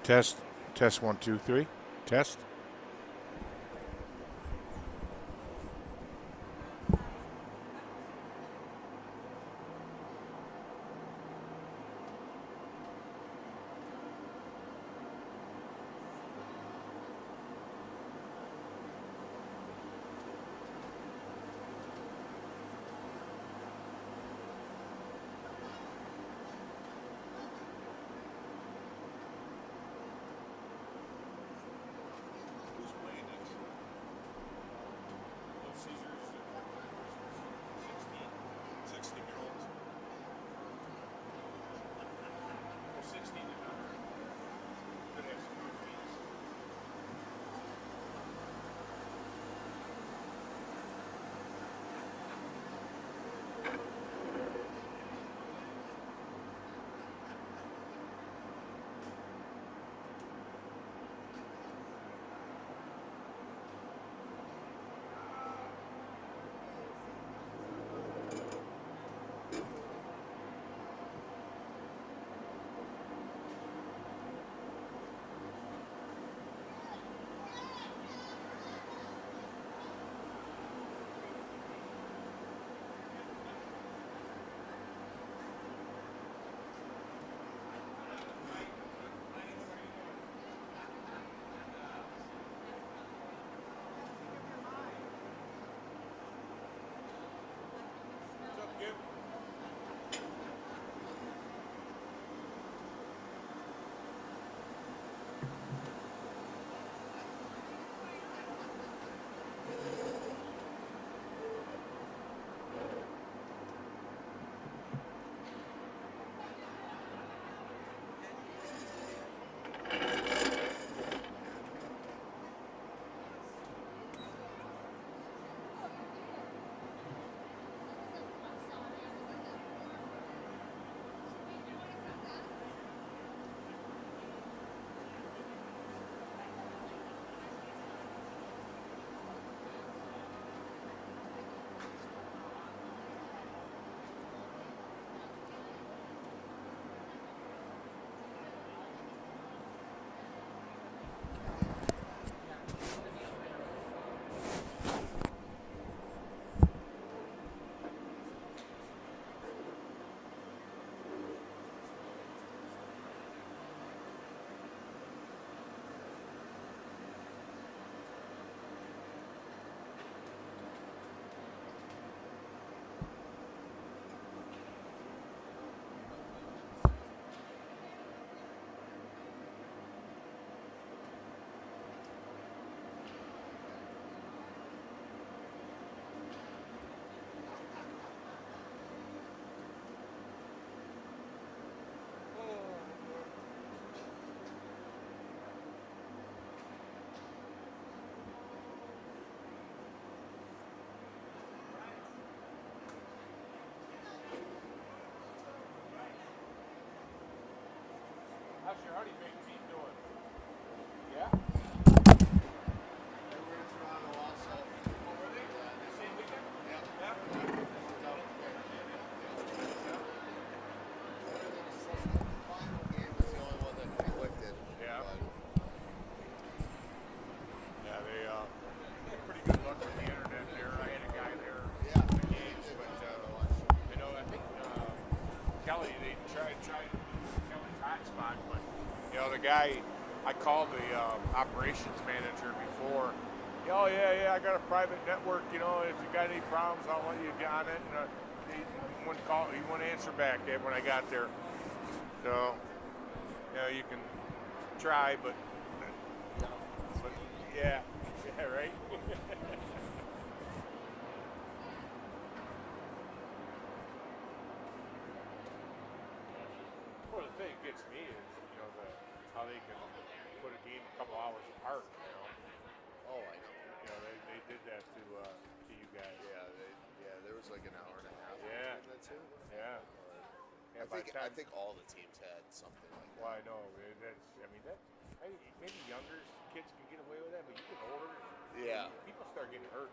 Test, test 1, 2, 3. Test. Who's playing next? Little Caesars, 16-year-olds. Well, 16 and under. Could have some good fees. What's up, Gib? How's your honey baked team doing? Yeah? They were in Toronto also. Oh, were they? The same weekend? Yeah. Yeah? They worked out great. Other than the final game was the only one that conflicted. Yeah. But Yeah, they had pretty good luck with the internet there. I had a guy there yeah, for the they games, did but well to watch. I think Kelly, they tried Kelly's hotspot, but the guy, I called the operations manager before. Oh yeah, I got a private network. If you got any problems, I'll let you get on it. And he wouldn't call, he wouldn't answer back when I got there. So, you can try, but yeah, yeah, right. Well, the thing that gets me is, how they can put a game a couple hours apart. Oh, I know. They did that to you guys. Yeah, there was like an hour and a half Yeah, between the two. yeah, But yeah. By the I time, think all the teams had something like well, that. I know maybe younger kids can get away with that, but you get older, Yeah. people start getting hurt.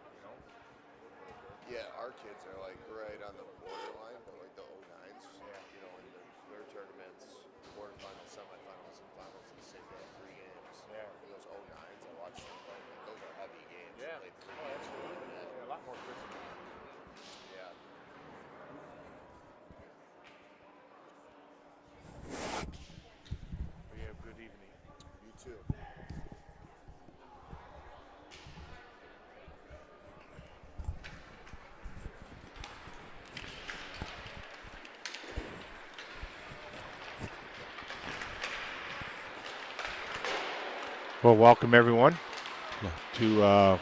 Yeah, our kids are like right on the borderline, but like the O9s, Yeah. in their tournaments, quarterfinals, semifinals, and semifinals in the same day, 3 games. Yeah. And those 09s, I watched them play. Man, those are heavy games. Yeah. Played 3 Oh, games that's cool. like that. Yeah, a lot more physical. Yeah. We have good evening. You too. Well, welcome everyone to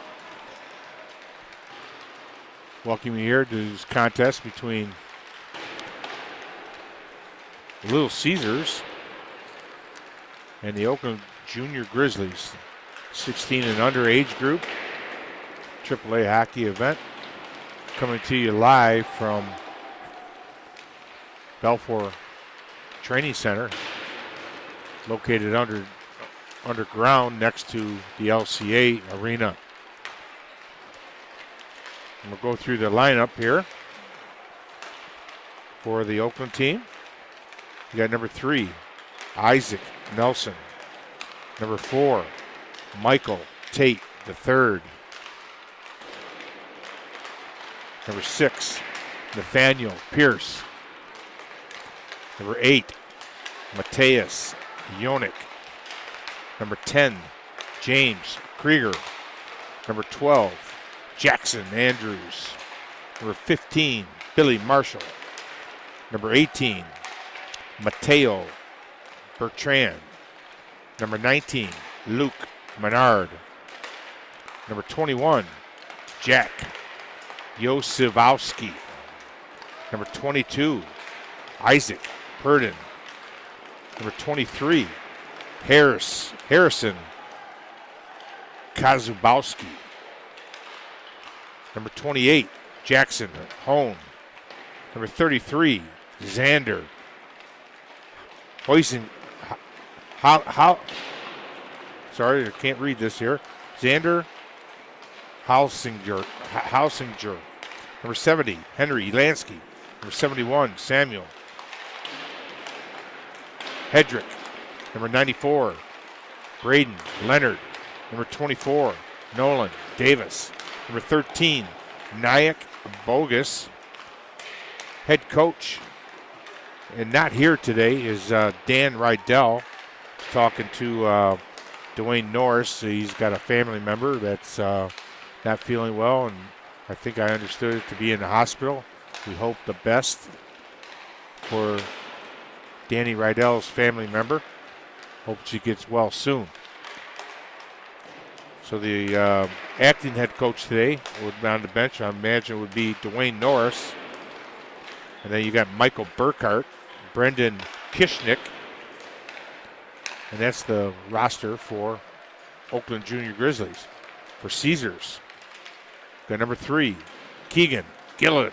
welcome you here to this contest between Little Caesars and the Oakland Junior Grizzlies, 16 and under age group, AAA hockey event, coming to you live from Belfour Training Center, located underground next to the LCA arena. And we'll go through the lineup here for the Oakland team. You got number 3, Isaac Nelson. Number 4, Michael Tate III. Number 6, Nathaniel Pierce. Number 8, Mateus Yonik. Number 10, James Krieger. Number 12, Jackson Andrews. Number 15, Billy Marshall. Number 18, Mateo Bertrand. Number 19, Luke Menard. Number 21, Jack Yosivowski. Number 22, Isaac Purdon. Number 23, Harrison Kazubowski. Number 28, Jackson Hone. Number 33, Xander Hoisen. Sorry, I can't read this here. Xander Hausinger. Number 70, Henry Lansky. Number 71, Samuel Hedrick. Number 94, Braden Leonard. Number 24, Nolan Davis. Number 13, Nyack Bogus. Head coach, and not here today, is Dan Rydell, talking to Dwayne Norris. He's got a family member that's not feeling well, and I think I understood it to be in the hospital. We hope the best for Danny Rydell's family member. Hope she gets well soon. So the acting head coach today would be on the bench. I imagine would be Dwayne Norris. And then you got Michael Burkhart, Brendan Kishnick. And that's the roster for Oakland Junior Grizzlies. For Caesars, got number 3, Keegan Gillen.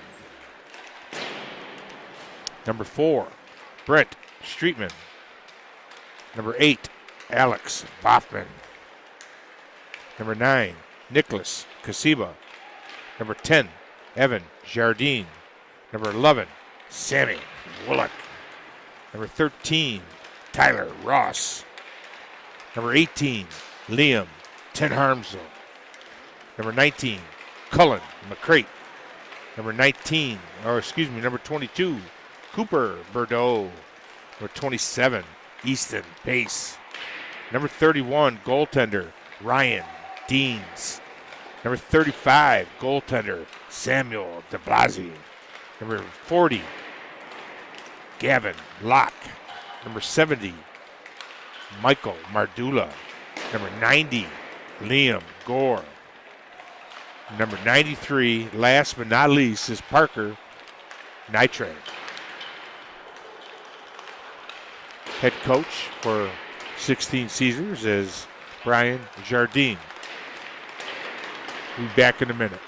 Number 4, Brent Streetman. Number 8, Alex Boffman. Number 9, Nicholas Kasiba. Number 10, Evan Jardine. Number 11, Sammy Willock. Number 13, Tyler Ross. Number 18, Liam Tenharmsel. Number 19, Cullen McCrate. Number 22, Cooper Bordeaux. Number 27, Easton Pace. Number 31, goaltender, Ryan Deans. Number 35, goaltender, Samuel DeBlasi. Number 40, Gavin Locke. Number 70, Michael Mardula. Number 90, Liam Gore. Number 93, last but not least, is Parker Nitre. Head coach for 16 Caesars is Brian Jardine. We'll be back in a minute.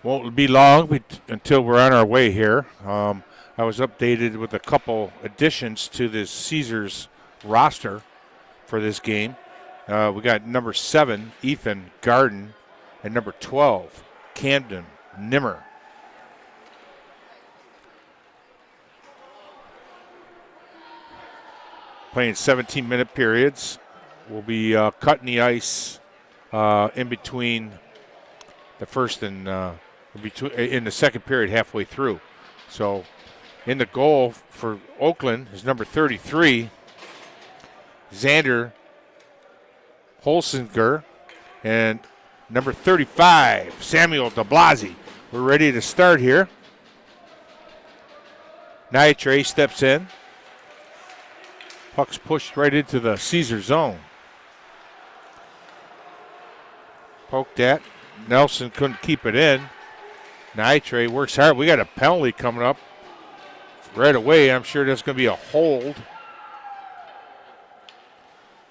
Won't be long until we're on our way here. I was updated with a couple additions to this Caesars roster for this game. We got number 7, Ethan Garden, and number 12, Camden Nimmer. Playing 17-minute periods. We'll be cutting the ice in between the first and in the second period halfway through. So in the goal for Oakland is number 33, Xander Holsinger, and number 35, Samuel DeBlasi. We're ready to start here. Nitre steps in. Puck's pushed right into the Caesar zone. Poked at. Nelson couldn't keep it in. Nitre works hard. We got a penalty coming up right away. I'm sure that's going to be a hold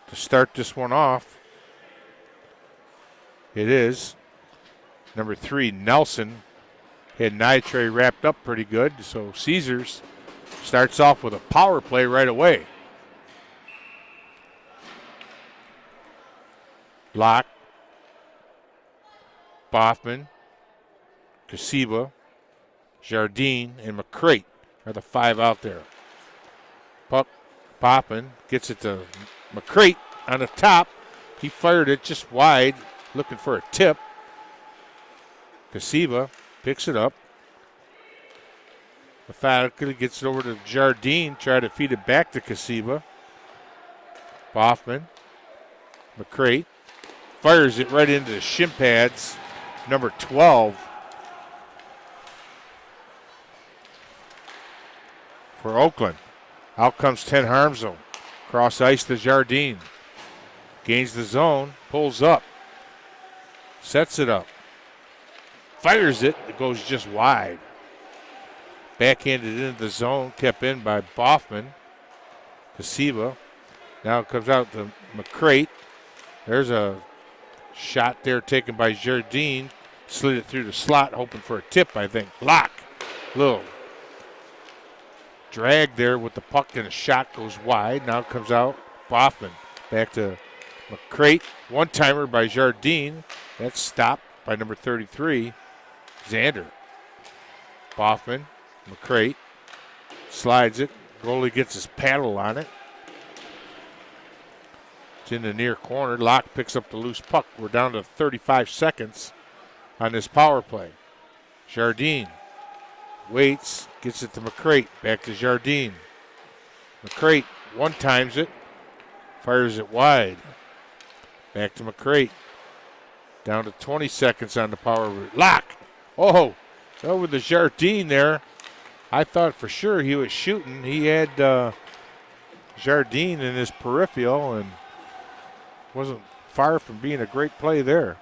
to start this one off. It is. Number 3, Nelson, had Nitre wrapped up pretty good. So Caesars starts off with a power play right away. Locke, Boffman, Kasiba, Jardine, and McCrate are the 5 out there. Puck, Boffman gets it to McCrate on the top. He fired it just wide, looking for a tip. Kasiba picks it up. Methodically gets it over to Jardine, try to feed it back to Kasiba. Boffman, McCrate, fires it right into the shin pads, number 12. For Oakland. Out comes Ten Harmsel. Cross ice to Jardine. Gains the zone, pulls up. Sets it up. Fires it, it goes just wide. Backhanded into the zone, kept in by Boffman. Kasiba. Now it comes out to McCrate. There's a shot there taken by Jardine. Slid it through the slot, hoping for a tip, I think. Block. Little drag there with the puck, and a shot goes wide. Now it comes out. Boffman back to McCrate. One-timer by Jardine. That's stopped by number 33, Xander. Boffman, McCrate, slides it. Goalie gets his paddle on it. It's in the near corner. Locke picks up the loose puck. We're down to 35 seconds on this power play. Jardine waits, gets it to McCrate. Back to Jardine. McCrate one-times it, fires it wide. Back to McCrate. Down to 20 seconds on the power route. Locke! Oh, over the Jardine there. I thought for sure he was shooting. He had Jardine in his peripheral and wasn't far from being a great play there.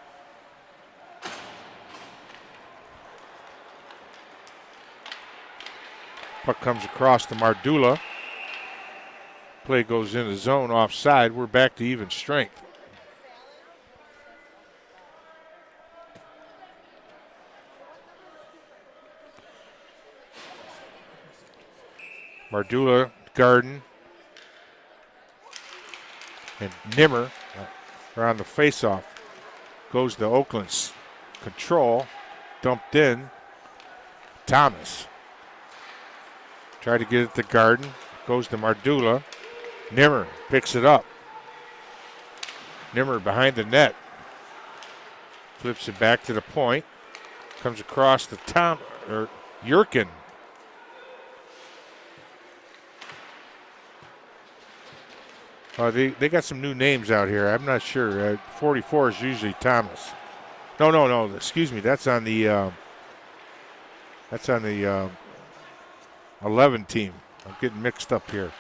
Puck comes across to Mardula. Play goes in the zone offside. We're back to even strength. Mardula, Garden, and Nimmer are on the faceoff. Goes to Oakland's control. Dumped in. Thomas. Tried to get it to Garden. Goes to Mardula. Nimmer picks it up. Nimmer behind the net. Flips it back to the point. Comes across to Yurkin. They got some new names out here. I'm not sure. 44 is usually Thomas. No. Excuse me. That's on the 11 team. I'm getting mixed up here.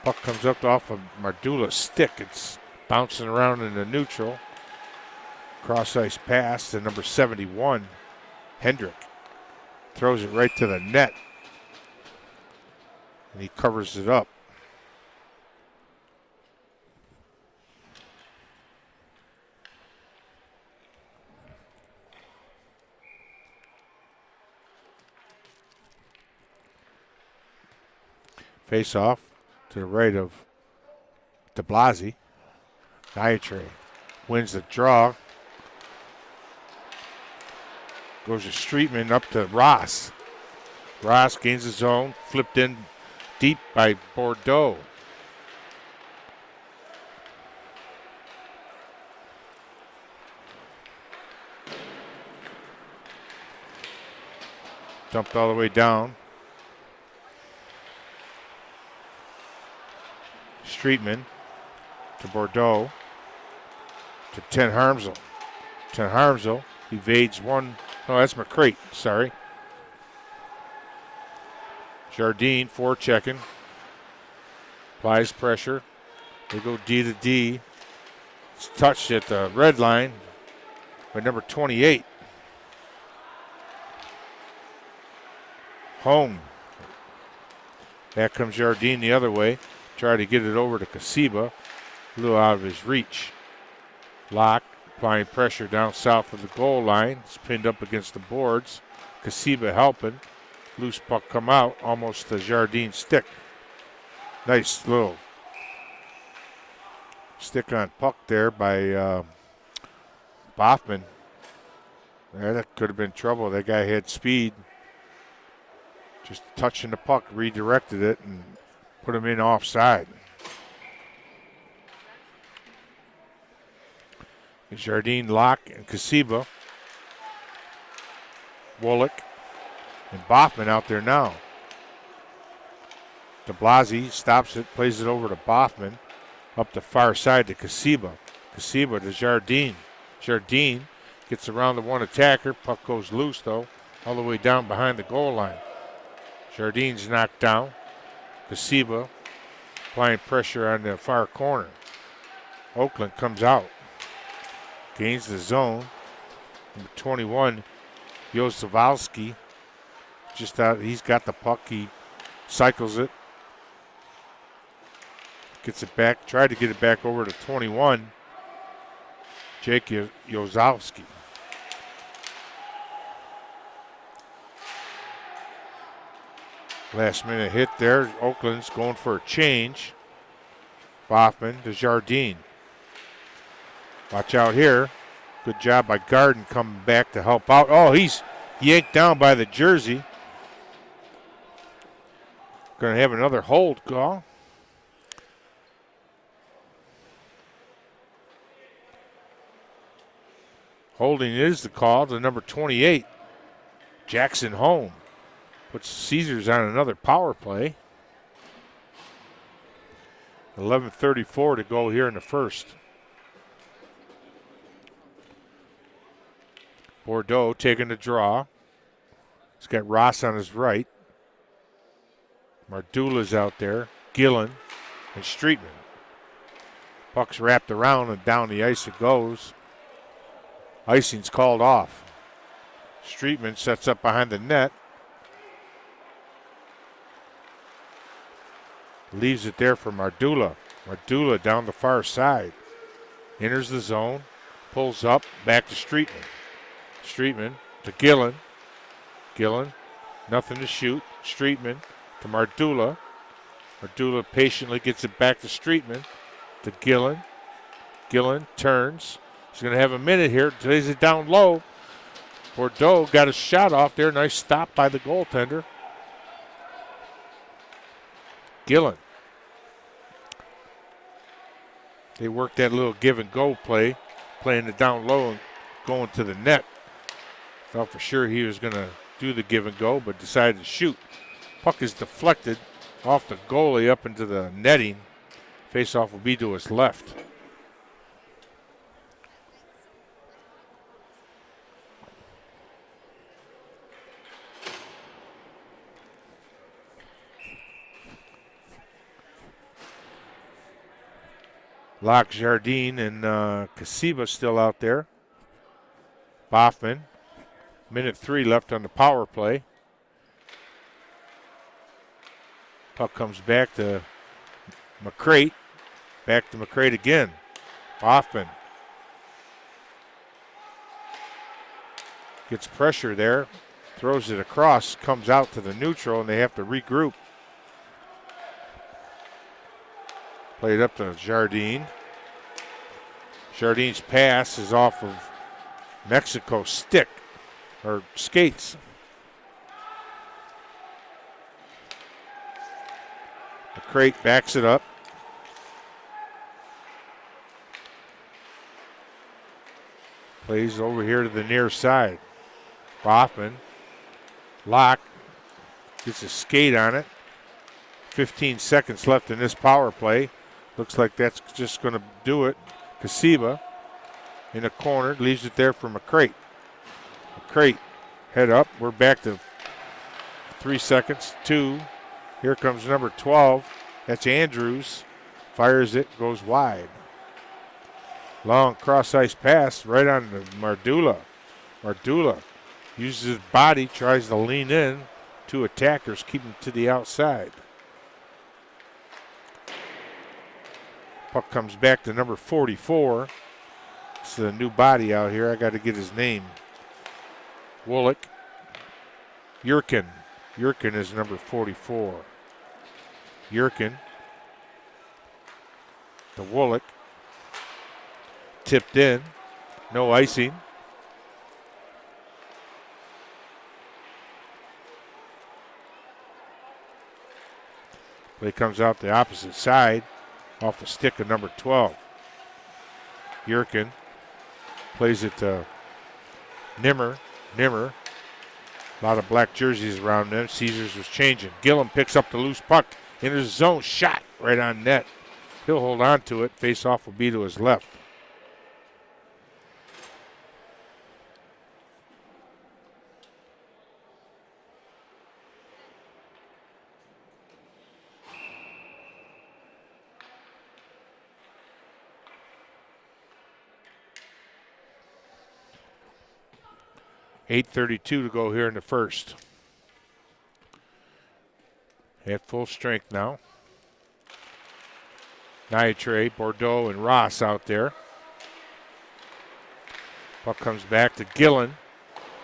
Puck comes up off of Mardula's stick. It's bouncing around in the neutral. Cross ice pass to number 71, Hendrick. Throws it right to the net. And he covers it up. Face off to the right of de Blasi. Nitre wins the draw. Goes to Streetman up to Ross. Ross gains his zone, flipped in deep by Bordeaux. Dumped all the way down. Streetman to Bordeaux to Ten Harmsel. Ten Harmsel evades one. Oh, that's McCrate. Sorry. Jardine forechecking. Applies pressure. They go D to D. It's touched at the red line by number 28. Home. Back comes Jardine the other way. Try to get it over to Kasiba. A little out of his reach. Locke applying pressure down south of the goal line. It's pinned up against the boards. Kasiba helping. Loose puck come out almost to Jardine's stick. Nice little stick on puck there by Boffman. Yeah, that could have been trouble. That guy had speed. Just touching the puck, redirected it, and put him in offside. Jardine, Locke, and Kasiba. Wooleck and Boffman out there now. De Blasi stops it, plays it over to Boffman. Up the far side to Kasiba. Kasiba to Jardine. Jardine gets around the one attacker. Puck goes loose, though, all the way down behind the goal line. Jardine's knocked down. Kasiba applying pressure on the far corner. Oakland comes out. Gains the zone. Number 21, Josewalski. Just out, he's got the puck. He cycles it. Gets it back. Tried to get it back over to 21. Jake Josewalski. Last minute hit there. Oakland's going for a change. Boffman to Jardine. Watch out here. Good job by Garden coming back to help out. Oh, he's yanked down by the jersey. Going to have another hold call. Holding is the call to number 28, Jackson Home. Puts Caesars on another power play. 11:34 to go here in the first. Bordeaux taking the draw. He's got Ross on his right. Mardula's out there. Gillen and Streetman. Puck's wrapped around and down the ice it goes. Icing's called off. Streetman sets up behind the net. Leaves it there for Mardula. Mardula down the far side. Enters the zone. Pulls up. Back to Streetman. Streetman to Gillen. Gillen, nothing to shoot. Streetman to Mardula. Mardula patiently gets it back to Streetman. To Gillen. Gillen turns. He's going to have a minute here. Lays it down low. Bordeaux got a shot off there. Nice stop by the goaltender. Gillen. They worked that little give and go play, playing it down low and going to the net. Thought for sure he was going to do the give and go, but decided to shoot. Puck is deflected off the goalie up into the netting. Face-off will be to his left. Locke, Jardine, and Kasiba still out there. Boffman. Minute 3 left on the power play. Puck comes back to McCrate. Back to McCrate again. Boffman. Gets pressure there. Throws it across. Comes out to the neutral, and they have to regroup. Played up to Jardine. Jardine's pass is off of Mexico's stick, or skates. McCrate backs it up. Plays over here to the near side. Boffman. Locke gets a skate on it. 15 seconds left in this power play. Looks like that's just going to do it. Kasiba in the corner, leaves it there for McCrate. McCrate, head up. We're back to 3 seconds. 2. Here comes number 12. That's Andrews. Fires it, goes wide. Long cross ice pass right on to Mardula. Mardula uses his body, tries to lean in. 2 attackers keep him to the outside. Puck comes back to number 44. It's a new body out here. I got to get his name. Wooleck. Yurkin. Yurkin is number 44. Yurkin. The Wooleck. Tipped in. No icing. Play comes out the opposite side. Off the stick of number 12. Yurkin plays it to Nimmer. Nimmer. A lot of black jerseys around them. Caesars was changing. Gillum picks up the loose puck. In his zone. Shot right on net. He'll hold on to it. Face off will be to his left. .8:32 to go here in the first. At full strength now. Nitre, Bordeaux, and Ross out there. Puck comes back to Gillen.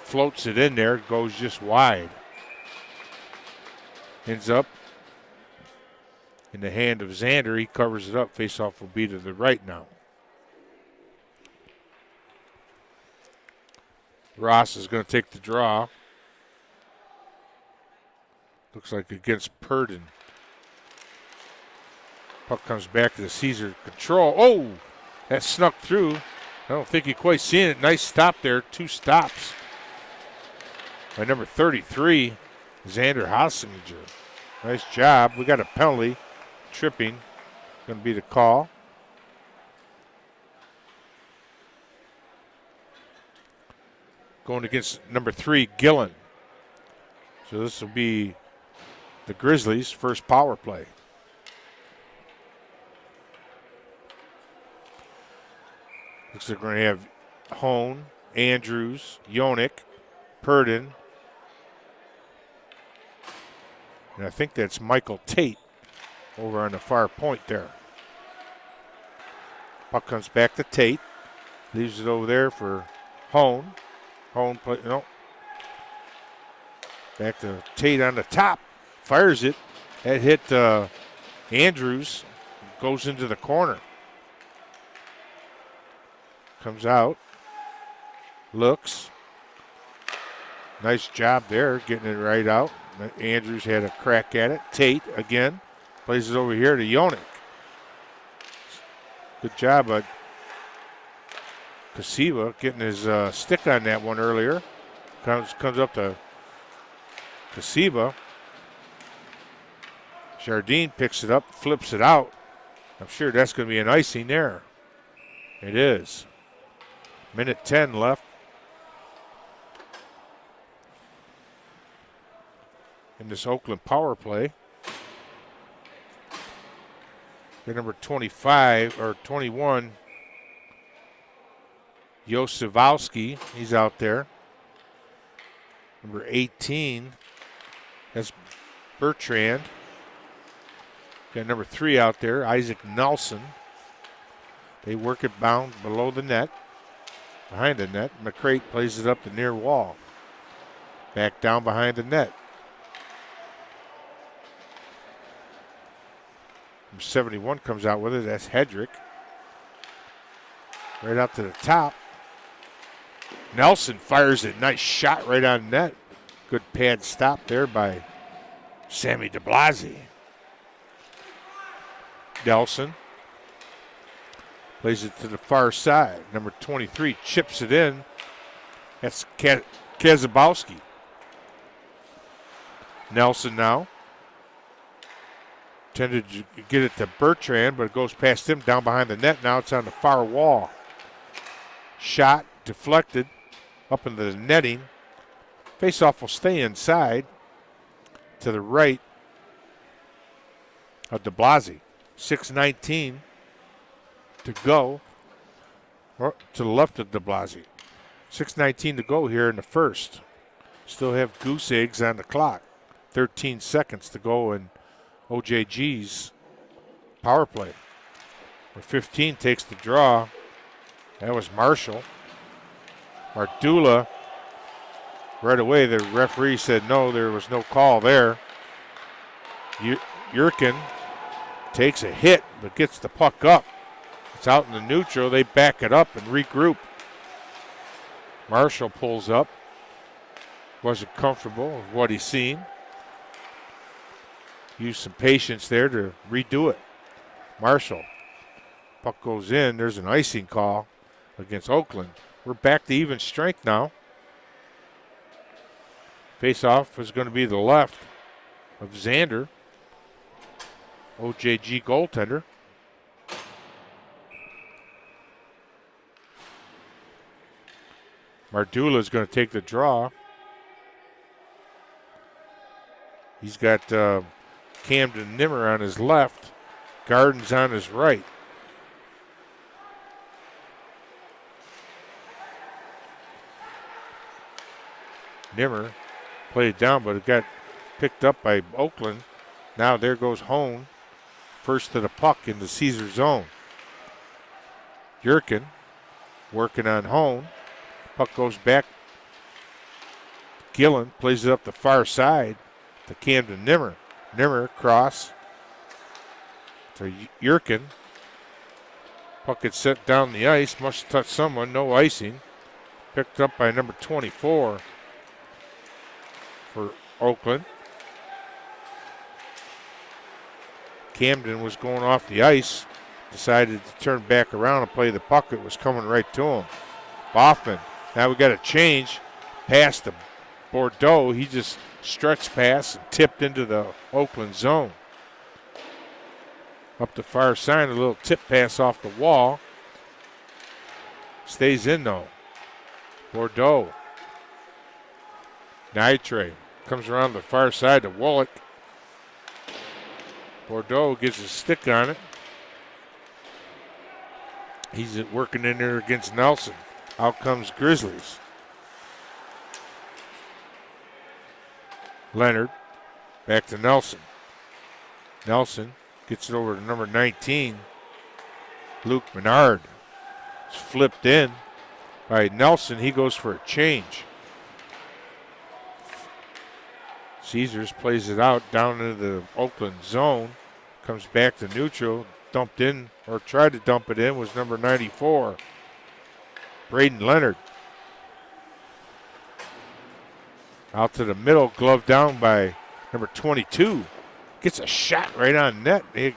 Floats it in there, goes just wide. Ends up in the hand of Xander. He covers it up. Face-off will be to the right now. Ross is going to take the draw. Looks like against Purdon. Puck comes back to the Caesar control. Oh, that snuck through. I don't think you quite seen it. Nice stop there. 2 stops by number 33, Xander Hassinger. Nice job. We got a penalty. Tripping. Going to be the call. Going against number 3, Gillen. So this will be the Grizzlies' first power play. Looks like we're going to have Hone, Andrews, Yonick, Purdon. And I think that's Michael Tate over on the far point there. Puck comes back to Tate. Leaves it over there for Hone. Hone play, no. Back to Tate on the top. Fires it. That hit Andrews. Goes into the corner. Comes out. Looks. Nice job there getting it right out. Andrews had a crack at it. Tate again. Plays it over here to Yonick. Good job by Kasiva getting his stick on that one earlier. Comes up to Kasiva. Jardine picks it up, flips it out. I'm sure that's going to be an icing there. It is. Minute 10 left. In this Oakland power play. The number 25 or 21, Josivowski, he's out there. Number 18, that's Bertrand. Got number 3 out there, Isaac Nelson. They work it bound below the net, behind the net. McCrate plays it up the near wall. Back down behind the net. Number 71 comes out with it. That's Hedrick. Right out to the top. Nelson fires it. Nice shot right on net. Good pad stop there by Sammy DeBlasi. Nelson plays it to the far side. Number 23 chips it in. That's Kazabowski. Nelson now. Tended to get it to Bertrand, but it goes past him down behind the net. Now it's on the far wall. Shot deflected up into the netting. Faceoff will stay inside to the right of DeBlasi. 6:19 to go. Or to the left of DeBlasi. 6:19 to go here in the first. Still have goose eggs on the clock. 13 seconds to go in OJG's power play. Where 15 takes the draw. That was Marshall. Mardula, right away the referee said no, there was no call there. Yurkin takes a hit but gets the puck up. It's out in the neutral. They back it up and regroup. Marshall pulls up. Wasn't comfortable with what he's seen. Used some patience there to redo it. Marshall. Puck goes in. There's an icing call against Oakland. We're back to even strength now. Face-off is going to be the left of Xander. OJG goaltender. Mardula is going to take the draw. He's got Camden Nimmer on his left. Gardens on his right. Nimmer played down, but it got picked up by Oakland. Now there goes Hone. First to the puck in the Caesar zone. Yurkin working on Hone. Puck goes back. Gillen plays it up the far side to Camden Nimmer. Nimmer cross to Yurkin. Puck gets sent down the ice. Must touch someone. No icing. Picked up by number 24 for Oakland. Camden was going off the ice. Decided to turn back around and play the puck. It was coming right to him. Boffman. Now we got a change. Pass to Bordeaux. He just stretched past and tipped into the Oakland zone. Up the far side, a little tip pass off the wall. Stays in though. Bordeaux. Nitre comes around the far side to Wallach. Bordeaux gets a stick on it. He's working in there against Nelson. Out comes Grizzlies. Leonard back to Nelson. Nelson gets it over to number 19. Luke Menard. It's flipped in by Nelson. He goes for a change. Caesars plays it out down into the Oakland zone. Comes back to neutral. Dumped in, or tried to dump it in, was number 94. Braden Leonard. Out to the middle, glove down by number 22. Gets a shot right on net. He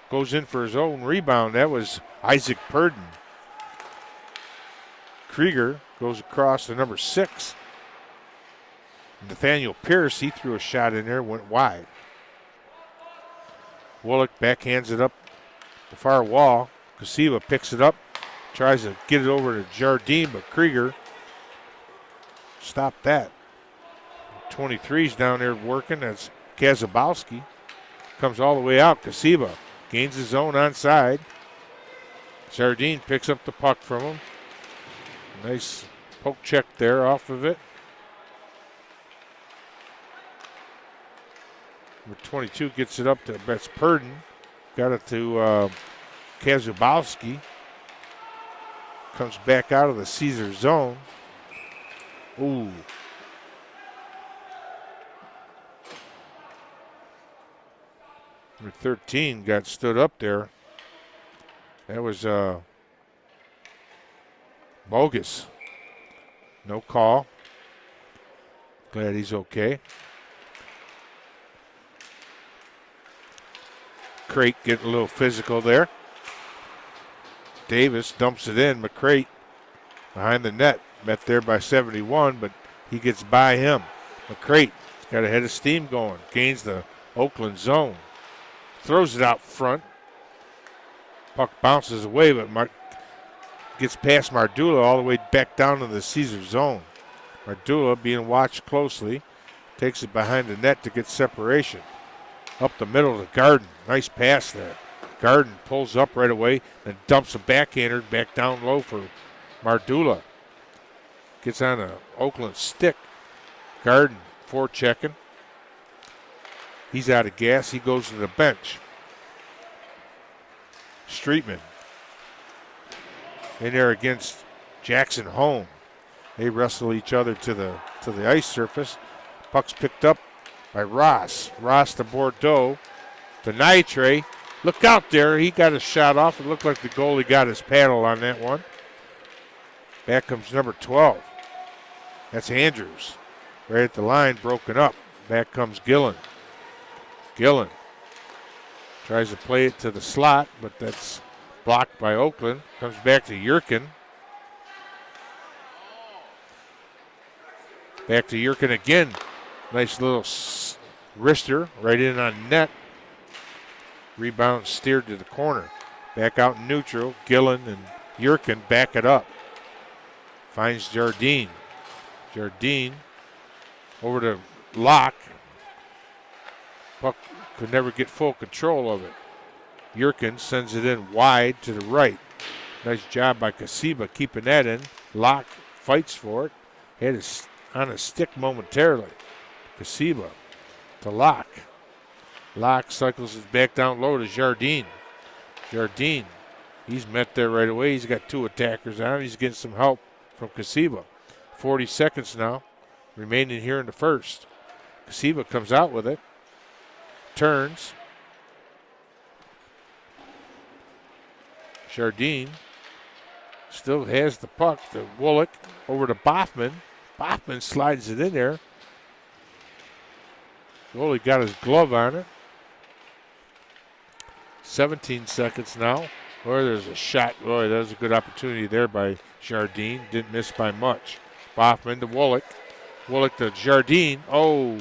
goes in for his own rebound. That was Isaac Purdon. Krieger goes across to number 6. Nathaniel Pierce, he threw a shot in there, went wide. Wallach backhands it up the far wall. Kasiva picks it up, tries to get it over to Jardine, but Krieger stopped that. 23's down there working. That's Kazabowski. Comes all the way out. Kasiva gains his own onside. Jardine picks up the puck from him. Nice poke check there off of it. Number 22 gets it up to Betts Purdon. Got it to Kazubowski. Comes back out of the Caesar zone. Ooh. Number 13 got stood up there. That was bogus. No call. Glad he's okay. Crate getting a little physical there. Davis dumps it in. McCrate behind the net. Met there by 71, but he gets by him. McCrate got a head of steam going. Gains the Oakland zone. Throws it out front. Puck bounces away, but gets past Mardula all the way back down to the Caesar zone. Mardula being watched closely. Takes it behind the net to get separation. Up the middle to Garden. Nice pass there. Garden pulls up right away and dumps a backhander back down low for Mardula. Gets on a Oakland stick. Garden forechecking. He's out of gas. He goes to the bench. Streetman in there against Jackson Home. They wrestle each other to the ice surface. Puck's picked up by Ross. Ross to Bordeaux. To Nitre. Look out there. He got a shot off. It looked like the goalie got his paddle on that one. Back comes number 12. That's Andrews. Right at the line, broken up. Back comes Gillen. Gillen tries to play it to the slot, but that's blocked by Oakland. Comes back to Yurkin. Back to Yurkin again. Nice little wrister right in on net. Rebound steered to the corner. Back out in neutral. Gillen and Yurkin back it up. Finds Jardine. Jardine over to Locke. Puck could never get full control of it. Yurkin sends it in wide to the right. Nice job by Kasiba keeping that in. Locke fights for it. Had it on a stick momentarily. Kasiba to Locke. Locke cycles it back down low to Jardine. Jardine, he's met there right away. He's got two attackers on him. He's getting some help from Kasiba. 40 seconds now remaining here in the first. Kasiba comes out with it. Turns. Jardine still has the puck to Wooleck over to Boffman. Boffman slides it in there. Goalie got his glove on it. 17 seconds now. Boy, there's a shot. Boy, that was a good opportunity there by Jardine. Didn't miss by much. Boffman to Wooleck. Wooleck to Jardine. Oh,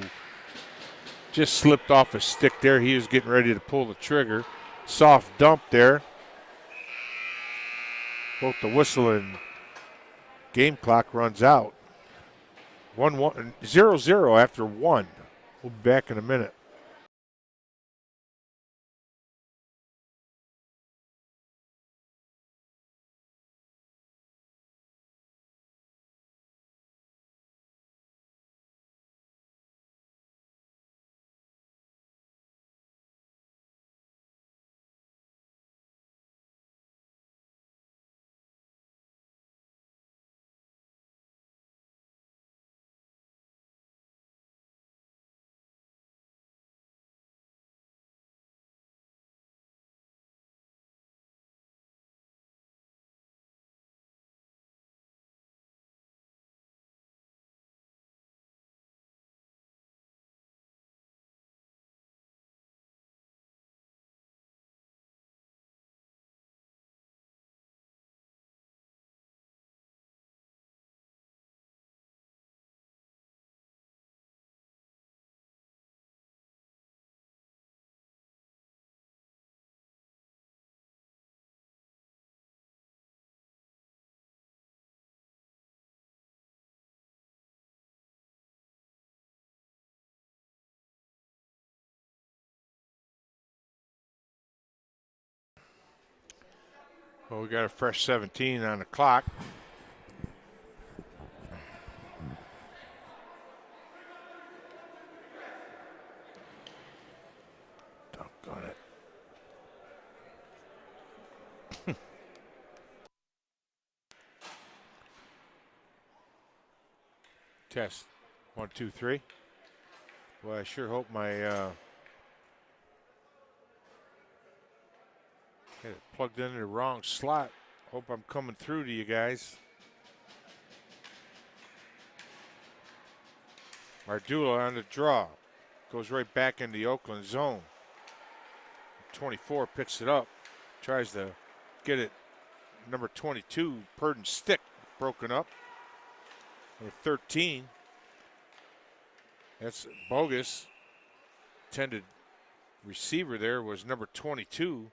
just slipped off his stick there. He was getting ready to pull the trigger. Soft dump there. Both the whistle and game clock runs out. 0-0 after one. We'll be back in a minute. Well, we got a fresh 17 on the clock. Doggone it. Test. 1, 2, 3. Well, I sure hope my Got it plugged in the wrong slot. Hope I'm coming through to you guys. Mardula on the draw. Goes right back in the Oakland zone. 24 picks it up. Tries to get it. Number 22, Purdon's stick broken up. Number 13. That's bogus. Intended receiver there was number 22.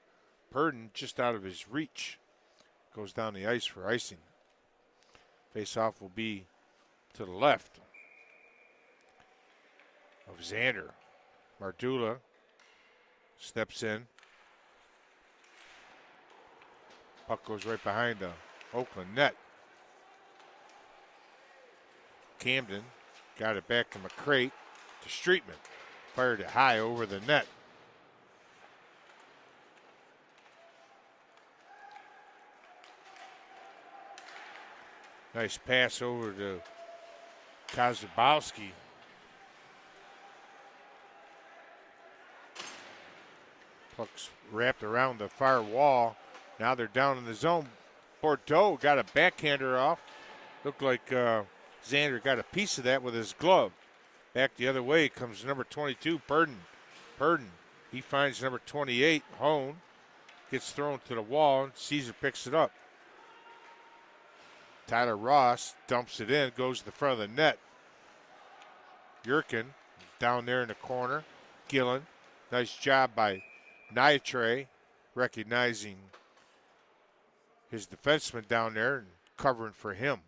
Purdon just out of his reach. Goes down the ice for icing. Face-off will be to the left of Xander. Mardula steps in. Puck goes right behind the Oakland net. Camden got it back to McCrate to Streetman. Fired it high over the net. Nice pass over to Kozubowski. Puck's wrapped around the far wall. Now they're down in the zone. Bordeaux got a backhander off. Looked like Xander got a piece of that with his glove. Back the other way comes number 22, Purdon. Purdon, he finds number 28, Hone. Gets thrown to the wall, and Caesar picks it up. Tyler Ross dumps it in, goes to the front of the net. Yurkin down there in the corner. Gillen, nice job by Niatre, recognizing his defenseman down there and covering for him.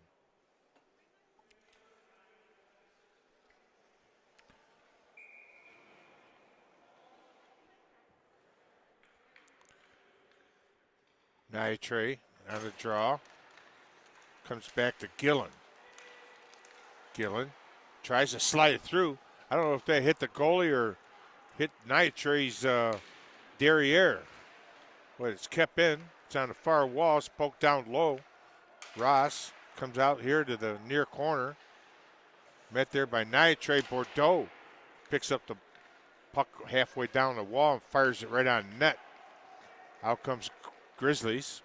Niatre on the draw. Comes back to Gillen. Gillen tries to slide it through. I don't know if that hit the goalie or hit Nitre's derriere. But it's kept in. It's on the far wall. It's poked down low. Ross comes out here to the near corner. Met there by Nitre. Bordeaux picks up the puck halfway down the wall and fires it right on net. Out comes Grizzlies.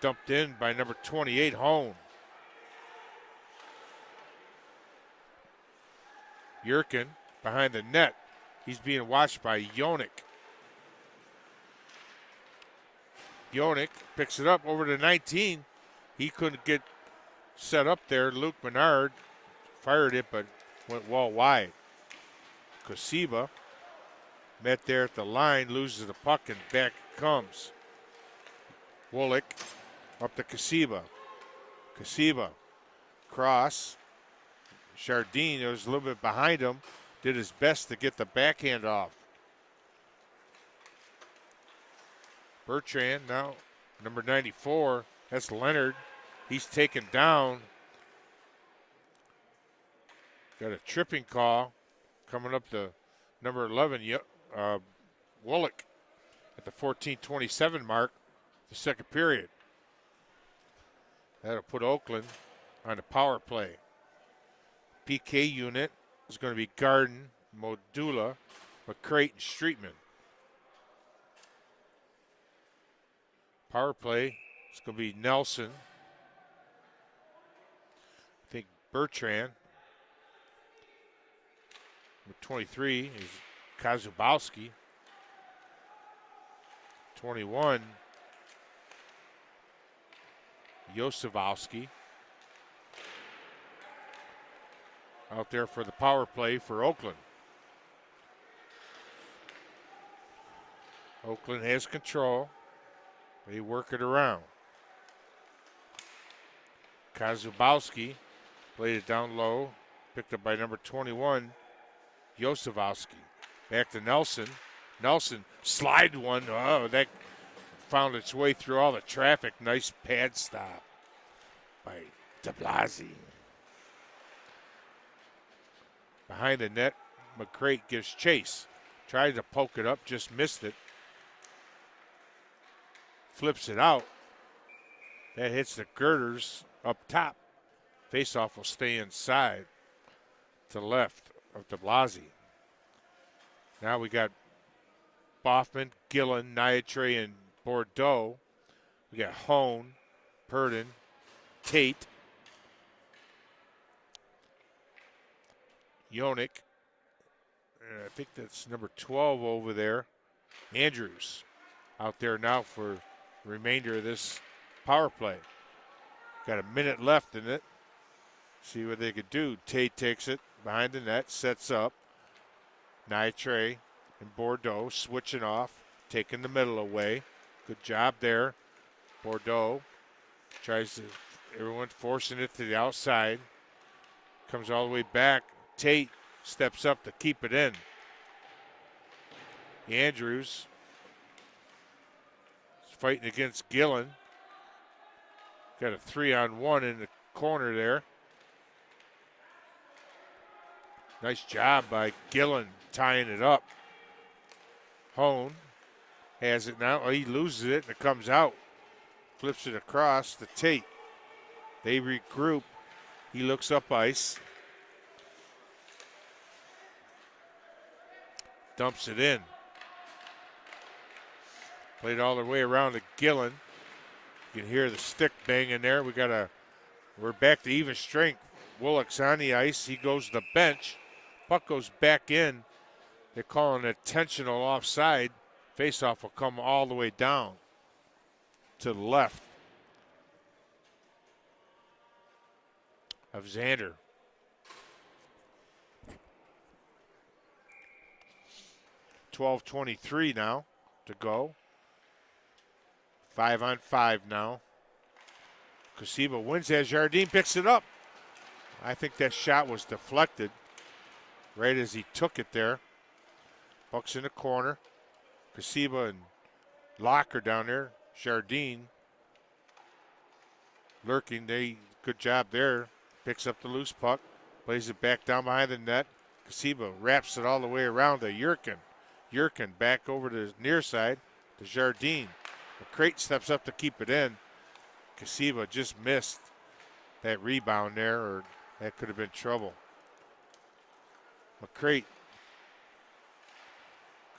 Dumped in by number 28, Hone. Yurkin behind the net. He's being watched by Yonik. Yonik picks it up over to 19. He couldn't get set up there. Luke Menard fired it, but went wall wide. Kosiba met there at the line, loses the puck, and back it comes. Wolick up to Kosiba. Kosiba cross. Chardin was a little bit behind him. Did his best to get the backhand off. Bertrand now, number 94. That's Leonard. He's taken down. Got a tripping call coming up to number 11, Wolick, at the 14:27 mark, the second period. That'll put Oakland on the power play. PK unit is going to be Garden, Modula, McCrate, and Streetman. Power play is going to be Nelson. I think Bertrand. Number 23 is Kozubowski. 21, Yosivowski. Out there for the power play for Oakland. Oakland has control. They work it around. Kozubowski played it down low. Picked up by number 21, Yosivowski. Back to Nelson. Nelson slide one. Oh, that found its way through all the traffic. Nice pad stop by de Blasi. Behind the net, McCrate gives chase. Tried to poke it up, just missed it. Flips it out. That hits the girders up top. Faceoff will stay inside to the left of de Blasi. Now we got Boffman, Gillen, Niatre, and Bordeaux. We got Hone, Purdon, Tate, Yonik, and I think that's number 12 over there, Andrews, out there now for the remainder of this power play. Got a minute left in it. See what they could do. Tate takes it behind the net, sets up. Nitre and Bordeaux switching off, taking the middle away. Good job there. Bordeaux tries to, everyone forcing it to the outside. Comes all the way back. Tate steps up to keep it in. Andrews is fighting against Gillen. Got a 3-on-1 in the corner there. Nice job by Gillen tying it up. Hone has it now. Oh, he loses it and it comes out. Flips it across to Tate. They regroup. He looks up ice. Dumps it in. Played all the way around to Gillen. You can hear the stick banging there. We're back to even strength. Willock's on the ice. He goes to the bench. Puck goes back in. They're calling it intentional offside. Faceoff will come all the way down to the left of Xander. .12:23 now to go. 5-on-5 now. Kosiba wins as Jardine picks it up. I think that shot was deflected right as he took it there. Puck's in the corner. Kosiba and Locker down there. Jardine lurking. Good job there. Picks up the loose puck. Plays it back down behind the net. Kosiba wraps it all the way around to Yurkin. Yurkin back over to the near side to Jardine. McCrate steps up to keep it in. Kosiba just missed that rebound there, or that could have been trouble. McCrate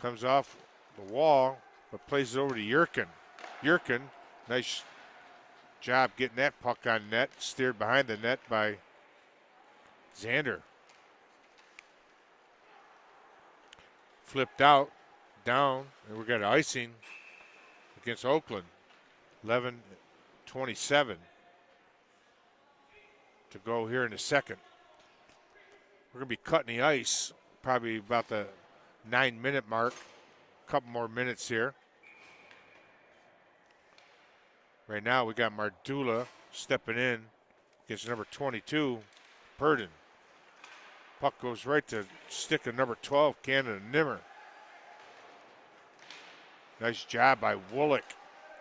comes off the wall, but plays it over to Yurkin. Yurkin, nice job getting that puck on net, steered behind the net by Xander. Flipped out, down, and we got icing against Oakland. 11:27 to go here in the second. We're going to be cutting the ice probably about the 9-minute mark. A couple more minutes here. Right now we got Mardula stepping in against number 22, Purdon. Puck goes right to stick of number 12, Canada Nimmer. Nice job by Wooleck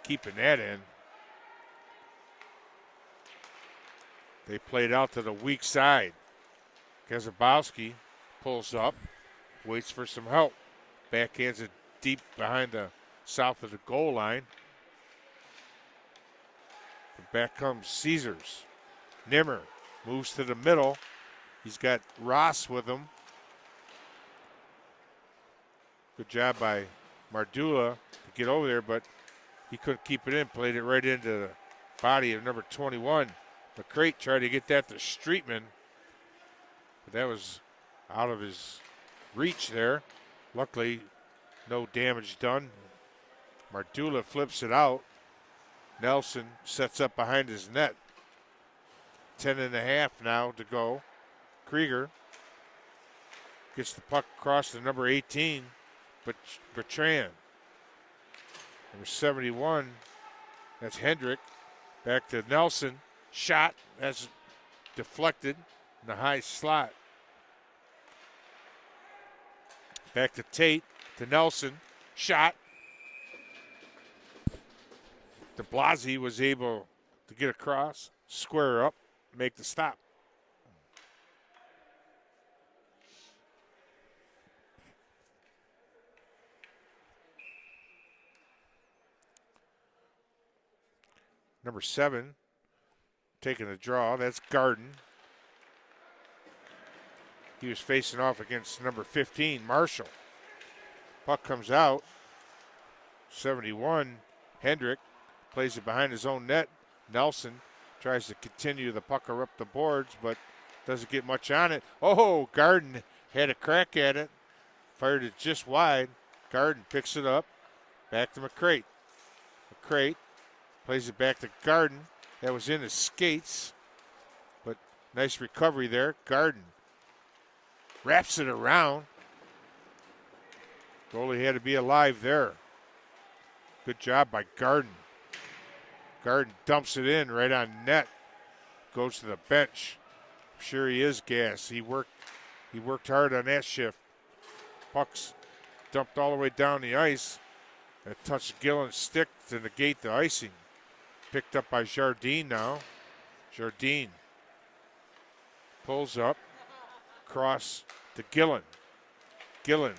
keeping that in. They played out to the weak side. Gazabowski pulls up, waits for some help. Backhands it deep behind the south of the goal line. But back comes Caesars. Nimmer moves to the middle. He's got Ross with him. Good job by Mardula to get over there, but he couldn't keep it in. Played it right into the body of number 21. McCrate tried to get that to Streetman, but that was out of his reach there. Luckily, no damage done. Mardula flips it out. Nelson sets up behind his net. 10.5 now to go. Krieger gets the puck across to number 18, but Bertrand. Number 71, that's Hendrick. Back to Nelson. Shot, that's deflected in the high slot. Back to Tate, to Nelson. Shot. De Blasi was able to get across, square up, make the stop. Number 7, taking the draw, that's Garden. He was facing off against number 15, Marshall. Puck comes out. 71 Hendrick plays it behind his own net. Nelson tries to continue the pucker up the boards, but doesn't get much on it. Oh, Garden had a crack at it. Fired it just wide. Garden picks it up. Back to McCrate. McCrate plays it back to Garden. That was in his skates, but nice recovery there. Garden wraps it around. Goalie had to be alive there. Good job by Garden. Garden dumps it in right on net. Goes to the bench. I'm sure he is gassed. He worked hard on that shift. Puck's dumped all the way down the ice. It touched Gillen's stick to negate the icing. Picked up by Jardine now. Jardine pulls up. Cross to Gillen. Gillen.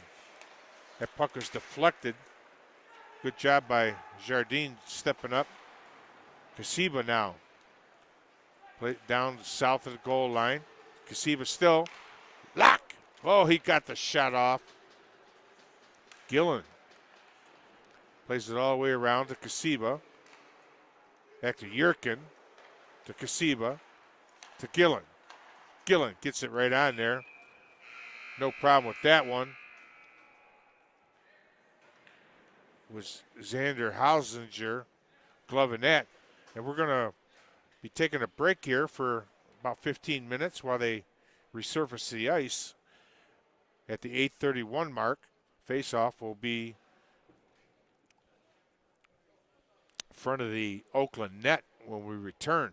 That puck is deflected. Good job by Jardine stepping up. Kasiba now. Play down south of the goal line. Kasiba still. Lock! Oh, he got the shot off. Gillen plays it all the way around to Kasiba. Back to Yurkin. To Kasiba. To Gillen. Gillen gets it right on there. No problem with that one. Was Xander Hausinger gloving that. And we're going to be taking a break here for about 15 minutes while they resurface the ice. At the 8:31 mark, face-off will be in front of the Oakland net when we return.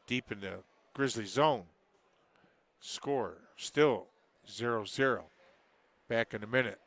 Deep in the Grizzly zone. Score still 0-0. Back in a minute.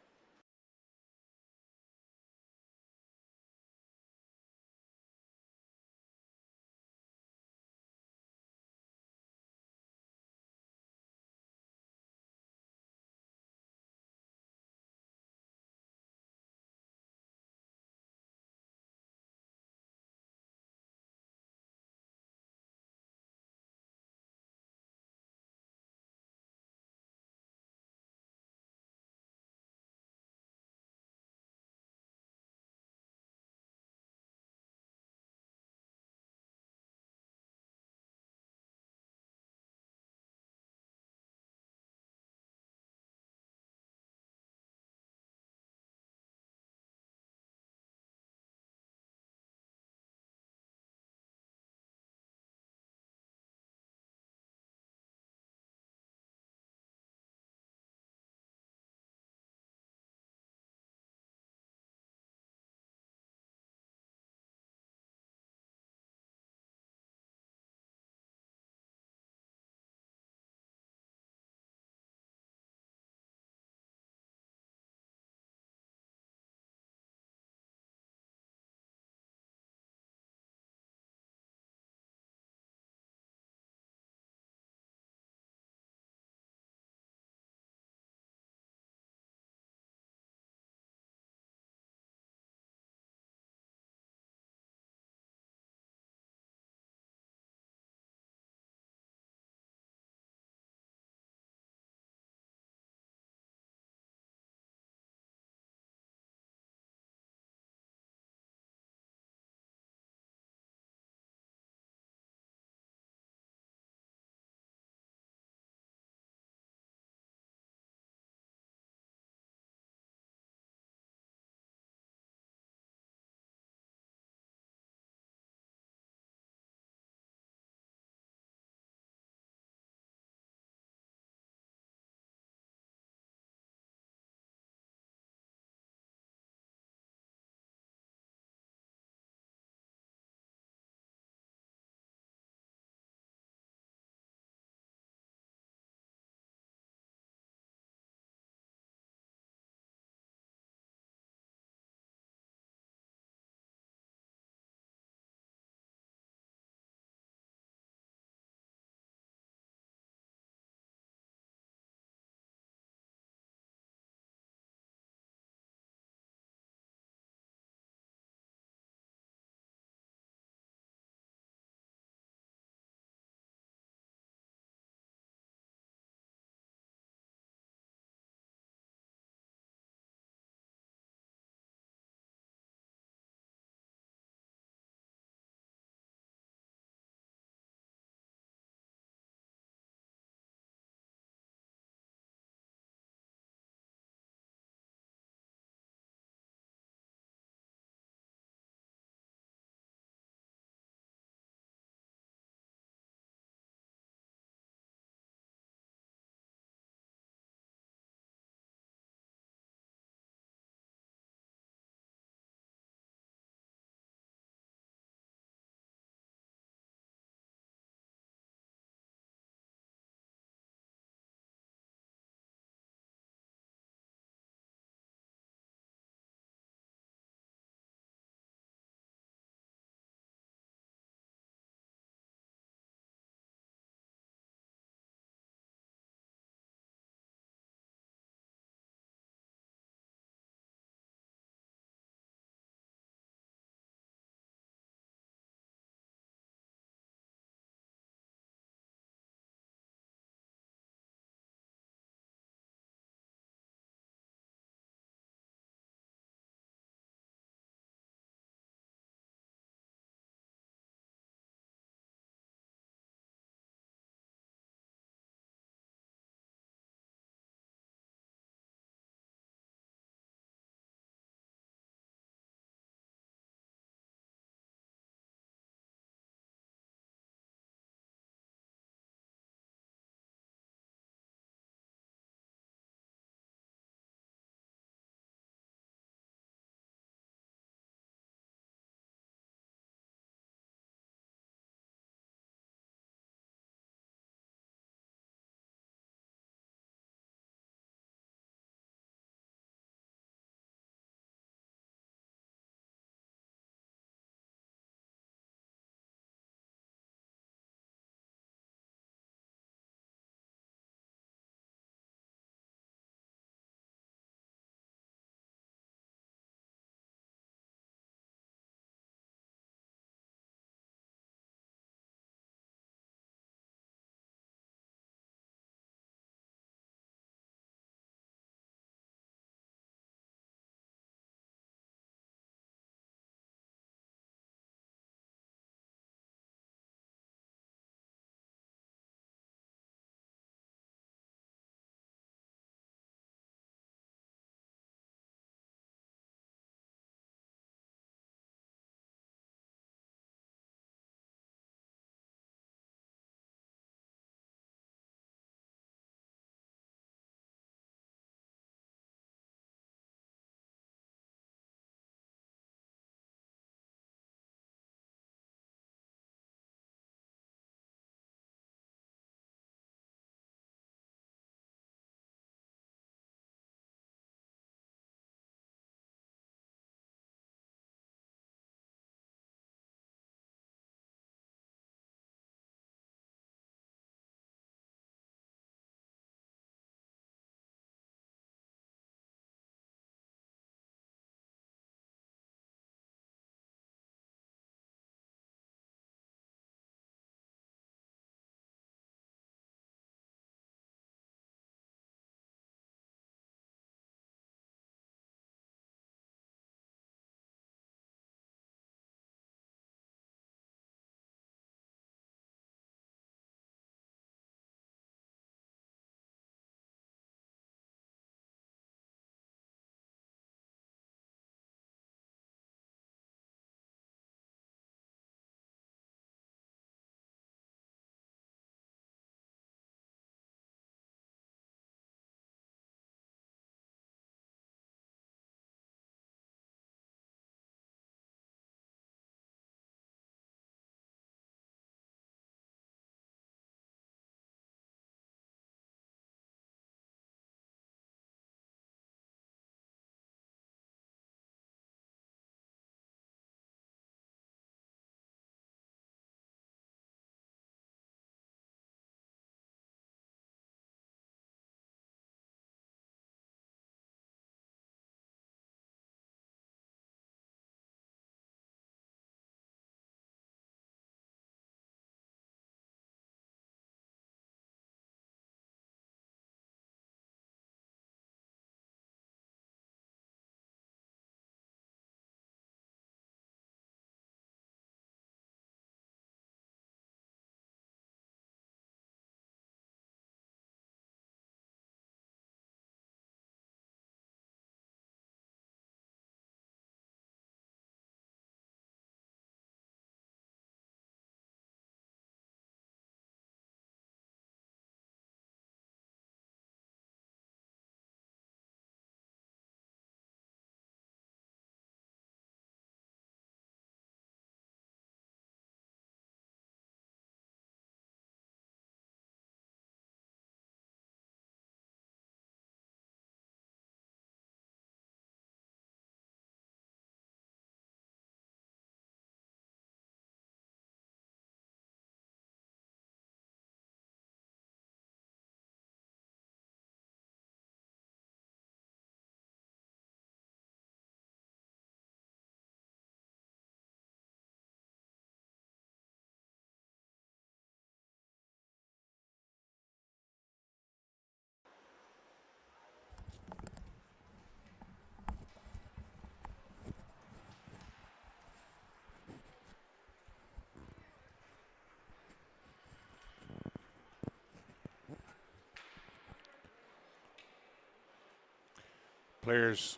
Players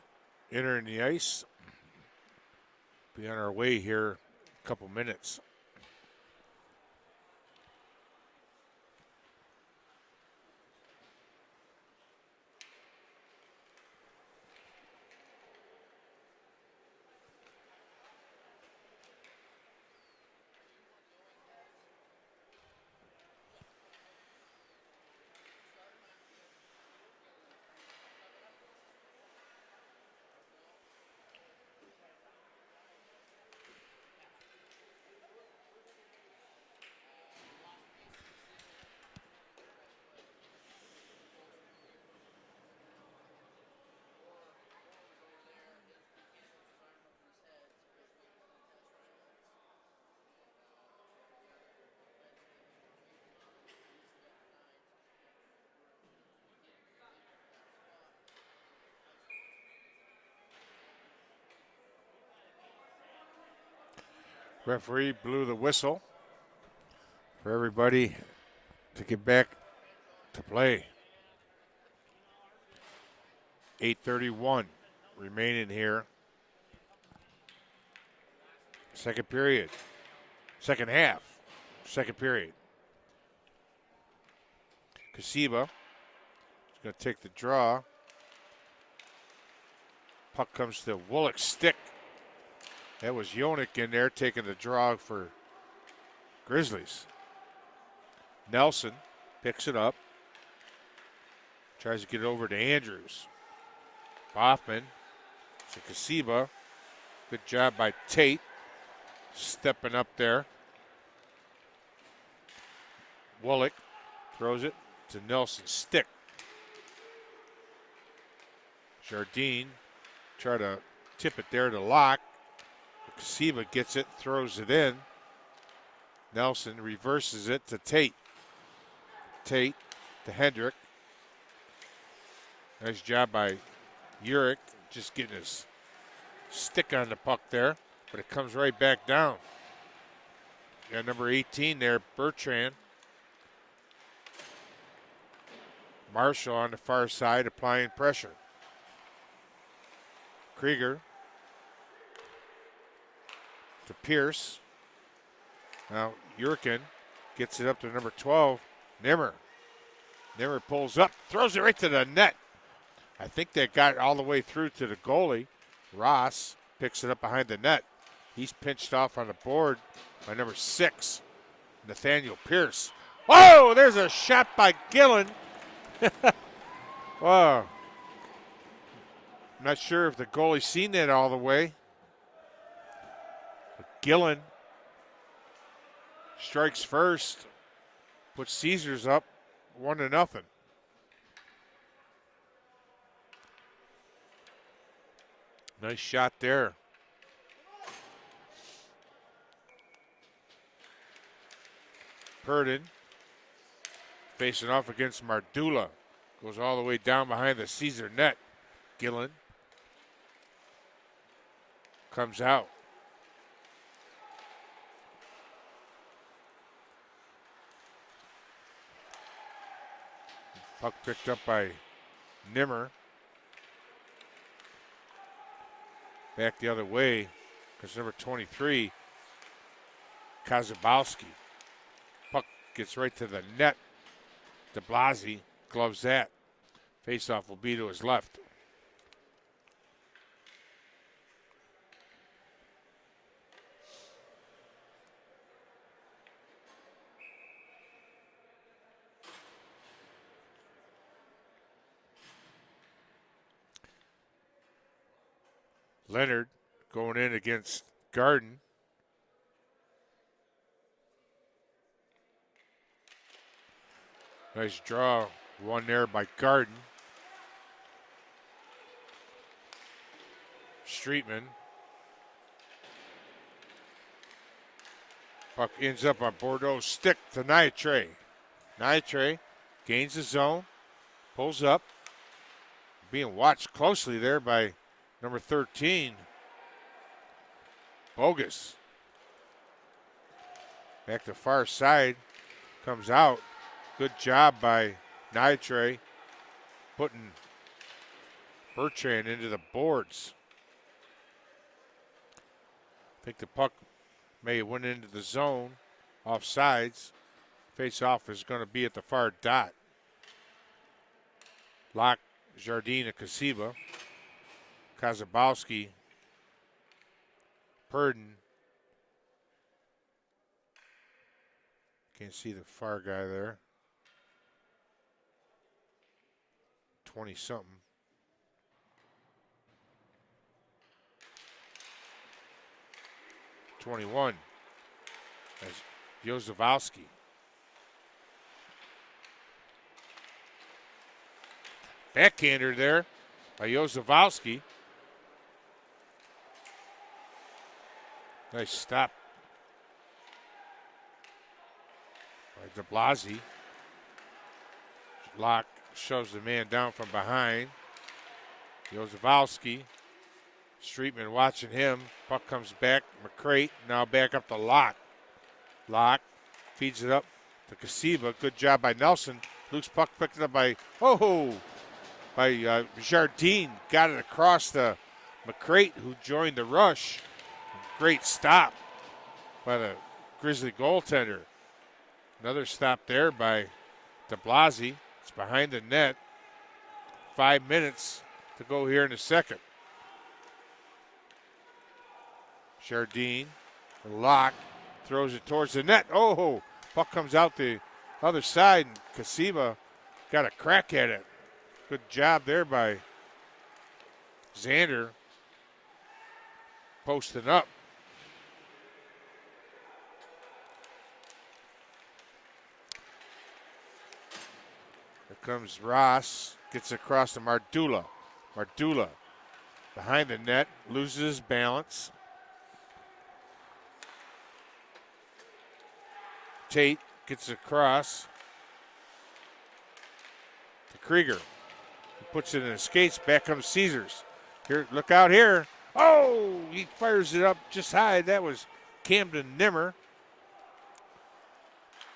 entering the ice. Be on our way here in a couple minutes. Referee blew the whistle for everybody to get back to play. 8:31 remaining here. Second period. Second half. Second period. Kasiba is going to take the draw. Puck comes to Wooleck's stick. That was Yonik in there taking the draw for Grizzlies. Nelson picks it up. Tries to get it over to Andrews. Boffman to Kasiba. Good job by Tate. Stepping up there. Wooleck throws it to Nelson's stick. Jardine try to tip it there to Locke. Kasiba gets it, throws it in. Nelson reverses it to Tate. Tate to Hendrick. Nice job by Urick, just getting his stick on the puck there, but it comes right back down. Got number 18 there, Bertrand. Marshall on the far side applying pressure. Krieger to Pierce. Now Yurkin gets it up to number 12, Nimmer. Nimmer pulls up, throws it right to the net. I think that got all the way through to the goalie. Ross picks it up behind the net. He's pinched off on the board by number 6, Nathaniel Pierce. Whoa, there's a shot by Gillen. Whoa. I'm not sure if the goalie seen that all the way. But Gillen strikes first, puts Caesars up 1-0. Nice shot there. Purdon facing off against Mardula. Goes all the way down behind the Caesar net. Gillen comes out. Puck picked up by Nimmer. Back the other way because number 23, Kazabowski. Puck gets right to the net. De Blasi gloves that. Faceoff will be to his left. Leonard going in against Garden. Nice draw, one there by Garden. Streetman. Puck ends up on Bordeaux's stick to Nitre. Nitre gains the zone, pulls up. Being watched closely there by number 13, Bogus. Back to far side, comes out. Good job by Nitre putting Bertrand into the boards. I think the puck may have went into the zone. Offsides. Face-off is going to be at the far dot. Locke, Jardine, and Kasiba. Kazabowski. Purdon. Can't see the far guy there. 20-something. '21. As Jozefowski. Backhander there by Jozefowski. Nice stop by de Blasi. Locke shoves the man down from behind. Jozefowski. Streetman watching him. Puck comes back. McCrate now back up to Locke. Locke feeds it up to Kasiba. Good job by Nelson. Luke's puck picked up by Jardine. Got it across to McCrate, who joined the rush. Great stop by the Grizzly goaltender. Another stop there by de Blasi. It's behind the net. 5 minutes to go here in the second. Jardine, Locke throws it towards the net. Oh, puck comes out the other side, and Kasiba got a crack at it. Good job there by Xander posting up. Here comes Ross, gets across to Mardula. Mardula behind the net, loses his balance. Tate gets across to Krieger. He puts it in his skates. Back comes Caesars. Here, look out here. Oh, he fires it up just high. That was Camden Nimmer.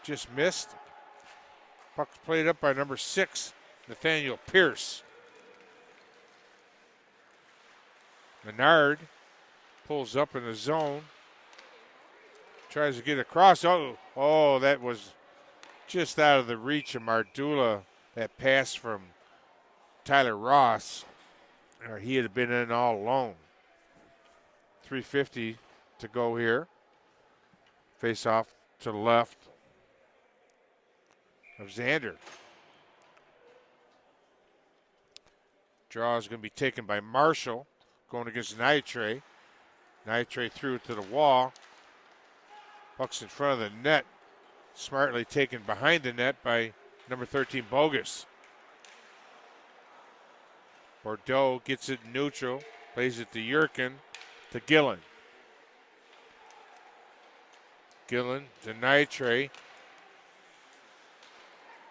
Just missed. Puck's played up by number 6, Nathaniel Pierce. Menard pulls up in the zone. Tries to get across. Oh, that was just out of the reach of Mardula. That pass from Tyler Ross. Or he had been in all alone. 3:50 to go here. Face off to the left of Xander. Draw is going to be taken by Marshall. Going against Nitre. Nitre threw it to the wall. Puck's in front of the net. Smartly taken behind the net by number 13, Bogus. Bordeaux gets it neutral. Plays it to Yurkin. To Gillen. Gillen to Nitre.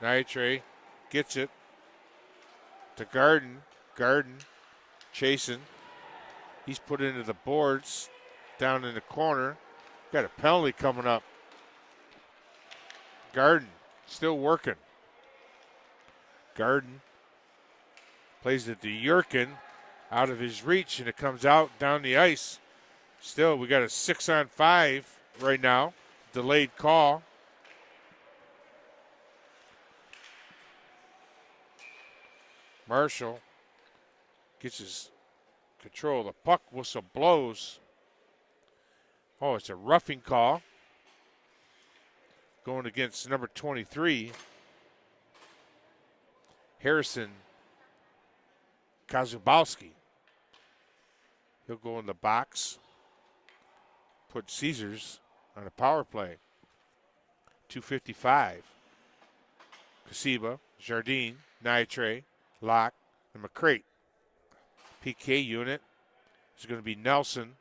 Nitre gets it to Garden. Garden chasing. He's put into the boards down in the corner. Got a penalty coming up. Garden still working. Garden plays it to Yurkin, out of his reach, and it comes out down the ice. Still, we got a 6-on-5 right now. Delayed call. Marshall gets his control of the puck. Whistle blows. Oh, it's a roughing call. Going against number 23, Harrison Kazubowski. He'll go in the box. Put Caesars on a power play. 2:55. Kasiba, Jardine, Nitre, Locke, and McCrate. PK unit is going to be Nelson.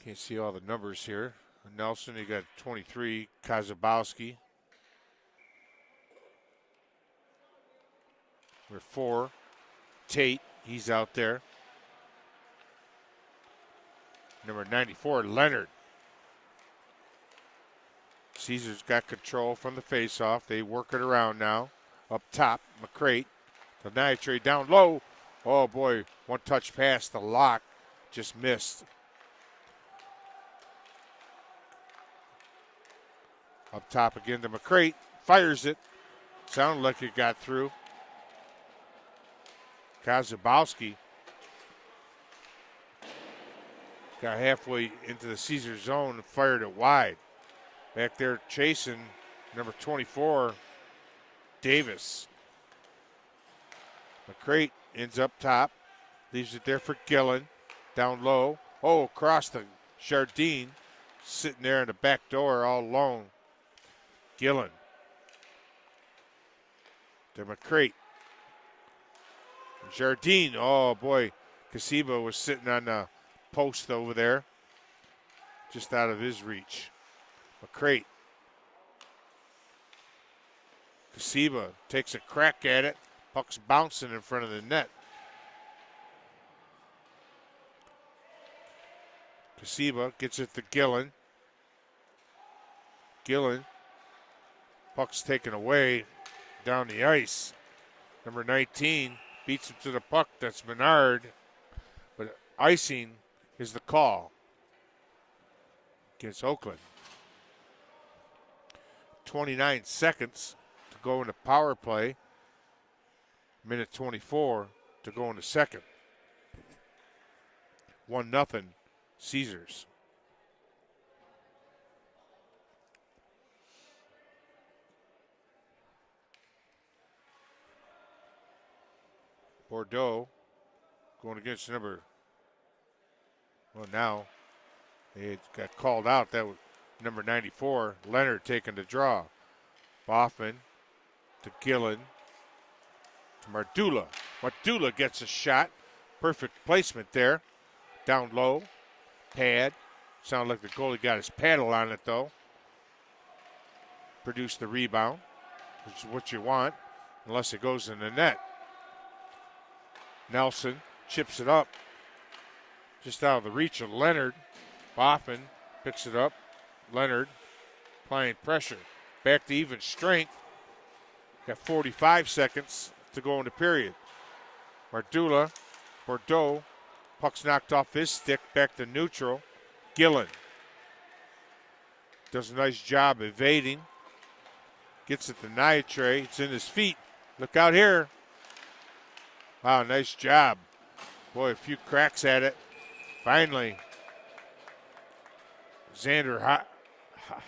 Can't see all the numbers here. Nelson, you got 23, Kazabowski. We're 4. Tate, he's out there. Number 94, Leonard. Caesars got control from the faceoff. They work it around now. Up top, McCrate. The Nitrate down low. Oh boy, one touch pass. The lock just missed. Up top again to McCrate. Fires it. Sounded like it got through. Kazabowski got halfway into the Caesar zone and fired it wide. Back there chasing number 24, Davis. McCrate ends up top. Leaves it there for Gillen. Down low. Oh, across the Jardine. Sitting there in the back door all alone. Gillen. To McCrate. Jardine. Oh, boy. Casiba was sitting on the post over there. Just out of his reach. McCrate. Casiba takes a crack at it. Puck's bouncing in front of the net. Casiba gets it to Gillen. Gillen. Puck's taken away down the ice. Number 19 beats him to the puck. That's Menard. But icing is the call against Oakland. 29 seconds to go into power play. Minute 24 to go into second. 1-0 Caesars. Bordeaux going against number, well, now it got called out. That was number 94, Leonard taking the draw. Boffman to Gillen to Mardula. Mardula gets a shot. Perfect placement there. Down low. Pad. Sounded like the goalie got his paddle on it, though. Produced the rebound, which is what you want, unless it goes in the net. Nelson chips it up. Just out of the reach of Leonard. Boffman picks it up. Leonard applying pressure. Back to even strength. Got 45 seconds to go in the period. Mardula, Bordeaux, puck's knocked off his stick, back to neutral. Gillen does a nice job evading. Gets it to Nitre. It's in his feet. Look out here. Wow, nice job. Boy, a few cracks at it. Finally, Xander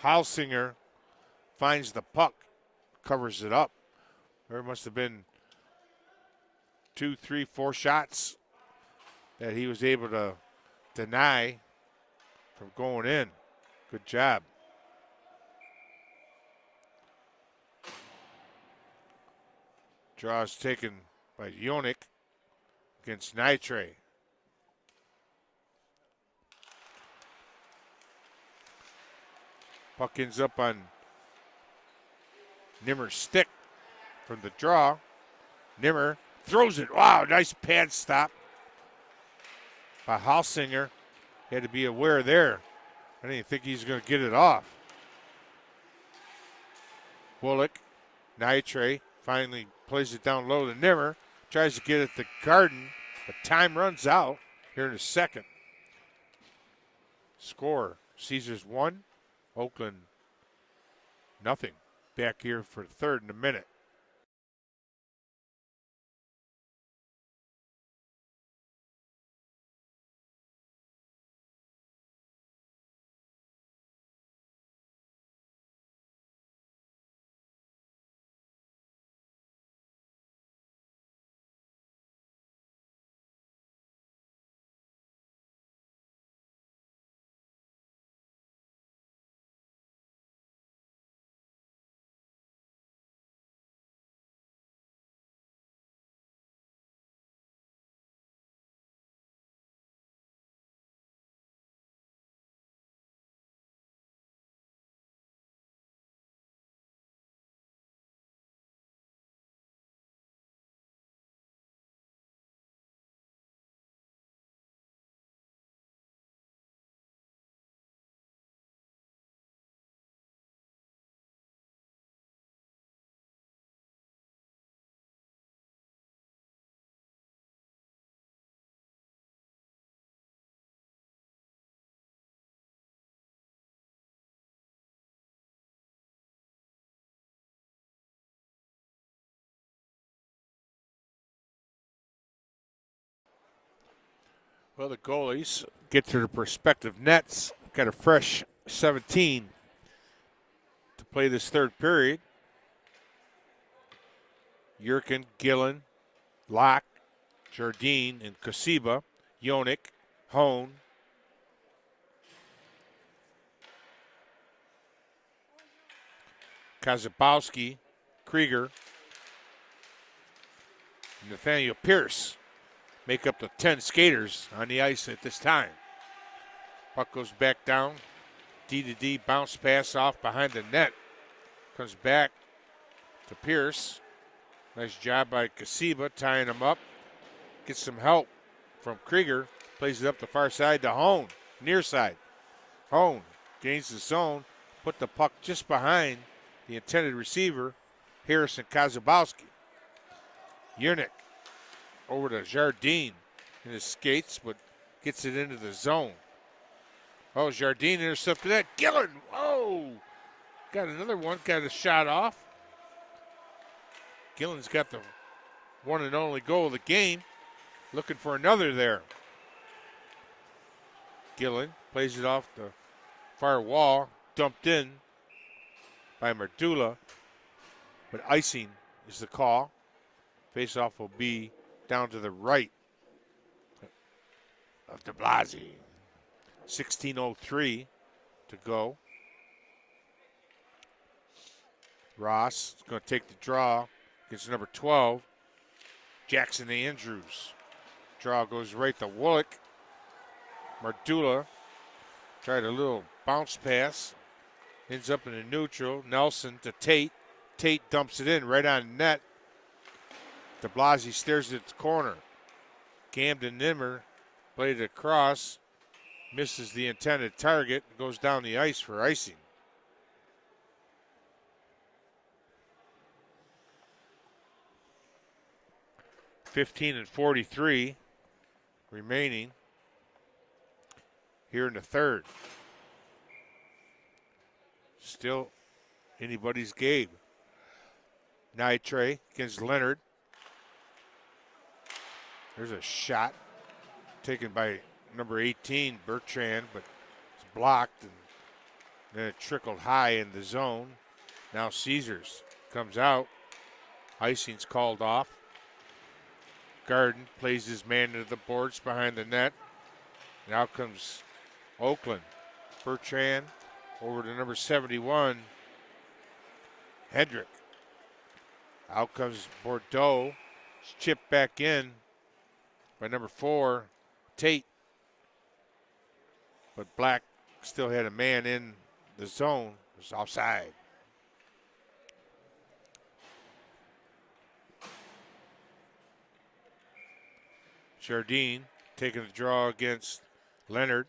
Halsinger finds the puck, covers it up. There must have been 2, 3, 4 shots that he was able to deny from going in. Good job. Draw is taken by Yonik against Nitre. Puck ends up on Nimmer's stick from the draw. Nimmer throws it. Wow, nice pad stop by Halsinger. He had to be aware there. I didn't think he's going to get it off. Bullock, Nitre, finally plays it down low to Nimmer. Tries to get it to Garden, but time runs out here in a second. Score, Caesars 1, Oakland nothing. Back here for third in a minute. Well, the goalies get to their respective nets. Got a fresh 17 to play this third period. Yurkin, Gillen, Locke, Jardine, and Kasiba, Yonik, Hone, Kazabowski, Krieger, and Nathaniel Pierce make up the 10 skaters on the ice at this time. Puck goes back down. D-to-D bounce pass off behind the net. Comes back to Pierce. Nice job by Kasiba tying him up. Gets some help from Krieger. Plays it up the far side to Hone, near side. Hone gains the zone. Put the puck just behind the intended receiver, Harrison Kazabowski. Yernick over to Jardine in his skates, but gets it into the zone. Oh, Jardine intercepted that. Gillen, whoa! Got another one, got a shot off. Gillen's got the one and only goal of the game. Looking for another there. Gillen plays it off the far wall, dumped in by Mardula, but icing is the call. Face-off will be down to the right of de Blasi. 16:03 to go. Ross is going to take the draw against number 12, Jackson Andrews. Draw goes right to Wooleck. Mardula tried a little bounce pass. Ends up in the neutral. Nelson to Tate. Tate dumps it in right on net. De Blasi stares at the corner. Camden Nimmer played it across. Misses the intended target. Goes down the ice for icing. .43 remaining here in the third. Still anybody's game. Nitre against Leonard. There's a shot taken by number 18, Bertrand, but it's blocked, and then it trickled high in the zone. Now Caesars comes out. Icing's called off. Garden plays his man into the boards behind the net. Now comes Oakland. Bertrand over to number 71, Hendrick. Out comes Bordeaux. It's chipped back in by number 4, Tate. But Black still had a man in the zone. It was offside. Jardine taking the draw against Leonard.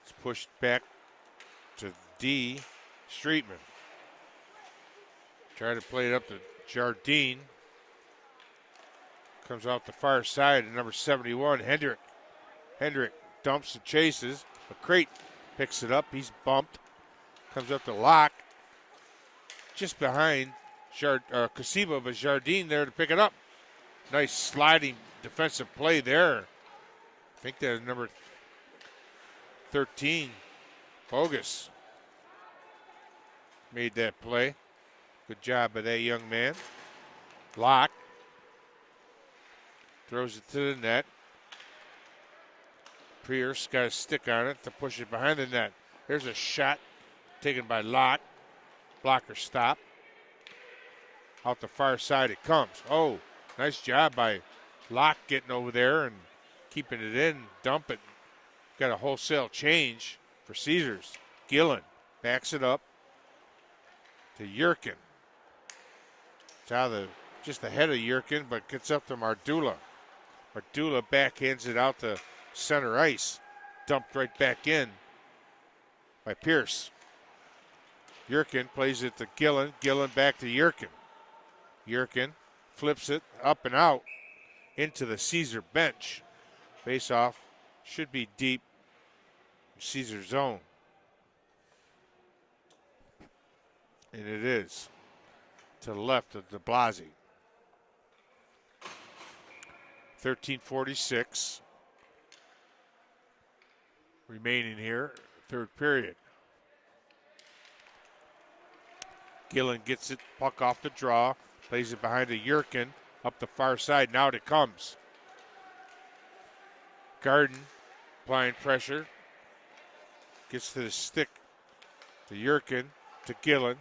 It's pushed back to D. Streetman. Try to play it up to Jardine. Comes off the far side at number 71, Hendrick. Hendrick dumps and chases. McCrate picks it up. He's bumped. Comes up to Locke. Just behind Kasiba, but Jardine there to pick it up. Nice sliding defensive play there. I think that is number 13, Bogus, made that play. Good job by that young man. Locke throws it to the net. Pierce got a stick on it to push it behind the net. There's a shot taken by Locke. Blocker stop. Out the far side it comes. Oh, nice job by Locke getting over there and keeping it in. Dump it. Got a wholesale change for Caesars. Gillen backs it up to Yurkin. It's out of just ahead of Yurkin, but gets up to Mardula. Mardula backhands it out to center ice. Dumped right back in by Pierce. Yurkin plays it to Gillen. Gillen back to Yurkin. Yurkin flips it up and out into the Caesar bench. Face off should be deep Caesar zone. And it is to the left of de Blasi. 13:46 remaining here, third period. Gillen gets it, puck off the draw, plays it behind to Yurkin, up the far side, now it comes. Garden applying pressure, gets to the stick to Yurkin, to Gillen,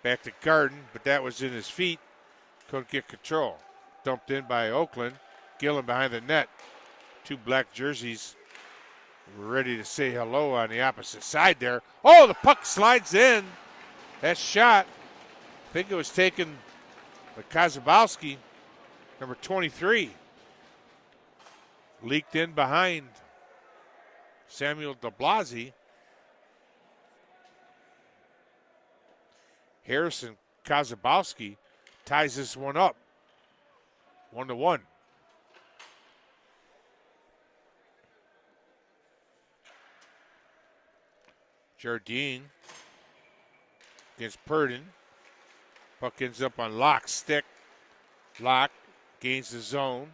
back to Garden, but that was in his feet, couldn't get control. Dumped in by Oakland, Gillen behind the net, two black jerseys were ready to say hello on the opposite side there. Oh, the puck slides in. That shot, I think it was taken by Kazabowski, number 23. Leaked in behind Samuel DeBlasi. Harrison Kazabowski ties this one up, 1-1. Jardine against Purdon. Puck ends up on Locke's stick. Locke gains the zone.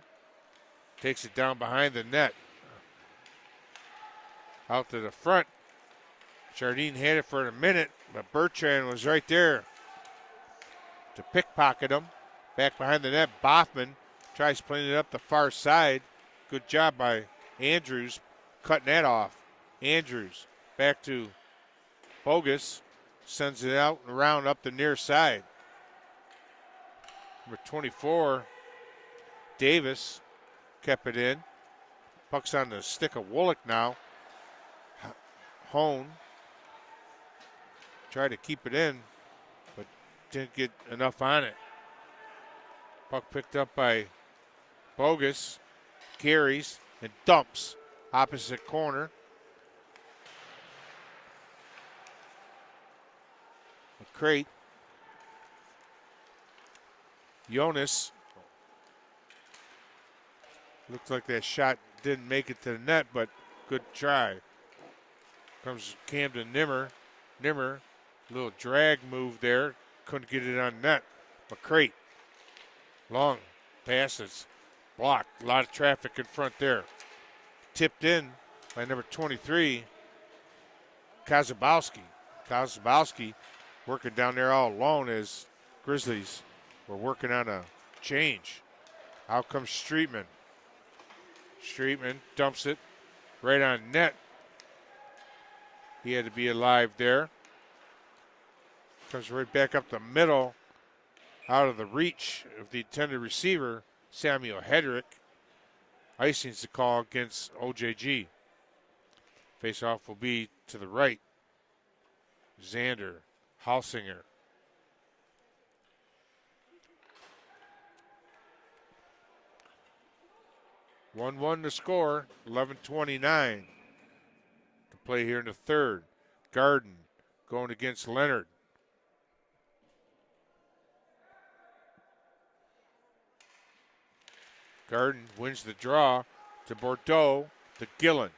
Takes it down behind the net. Out to the front. Jardine had it for a minute, but Bertrand was right there to pickpocket him. Back behind the net, Boffman tries playing it up the far side. Good job by Andrews cutting that off. Andrews back to Bogus. Sends it out and around up the near side. Number 24, Davis, kept it in. Puck's on the stick of Wooleck now. Hone tried to keep it in, but didn't get enough on it. Puck picked up by Bogus, carries and dumps opposite corner. McCrate. Jonas. Looks like that shot didn't make it to the net, but good try. Comes Camden Nimmer. Nimmer, little drag move there. Couldn't get it on net. McCrate. Long passes. Blocked. A lot of traffic in front there. Tipped in by number 23, Kazabowski. Kazabowski working down there all alone as Grizzlies were working on a change. Out comes Streetman. Streetman dumps it right on net. He had to be alive there. Comes right back up the middle, out of the reach of the intended receiver, Samuel Hedrick. Icing's the call against OJG. Face-off will be to the right. Xander, Halsinger. (1-1) to score, 11:29 to play here in the third. Garden going against Leonard. Garden wins the draw to Bordeaux, to Gillen.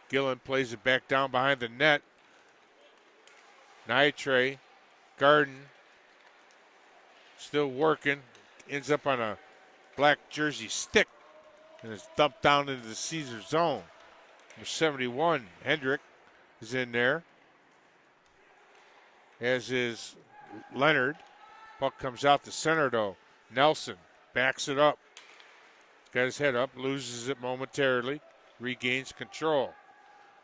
Gillen plays it back down behind the net. Nitre, Garden, still working, ends up on a black jersey stick and is dumped down into the Caesar zone. Number 71, Hendrick, is in there, as is Leonard. Puck comes out to center though. Nelson backs it up. Got his head up, loses it momentarily, regains control.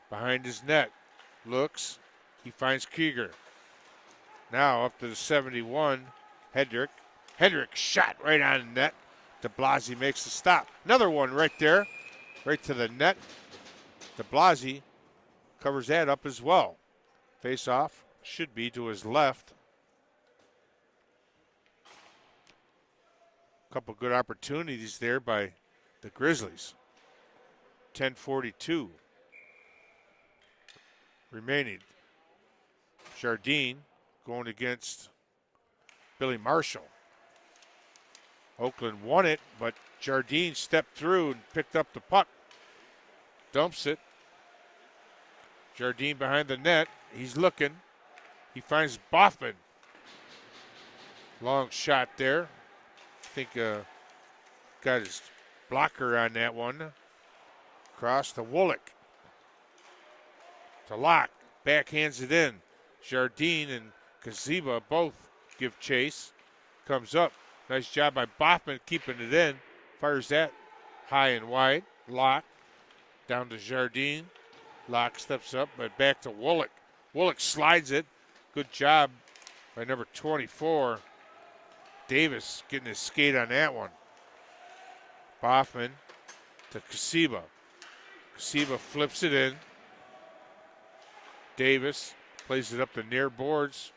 Behind his net, looks, he finds Krieger. Now up to the 71, Hedrick. Hedrick shot right on the net. DeBlasi makes the stop. Another one right there, right to the net. DeBlasi covers that up as well. Face off should be to his left. Couple good opportunities there by the Grizzlies. 10:42 remaining. Jardine going against Billy Marshall. Oakland won it, but Jardine stepped through and picked up the puck. Dumps it. Jardine behind the net. He's looking. He finds Boffman. Long shot there. I think got his blocker on that one. Cross to Wooleck. To Locke. Backhands it in. Jardine and Kaziba both give chase. Comes up. Nice job by Boffman keeping it in. Fires that high and wide. Locke. Down to Jardine. Locke steps up, but back to Wooleck. Wooleck slides it. Good job by number 24. Davis getting his skate on that one. Boffman to Kasiba. Kasiba flips it in. Davis plays it up the near boards.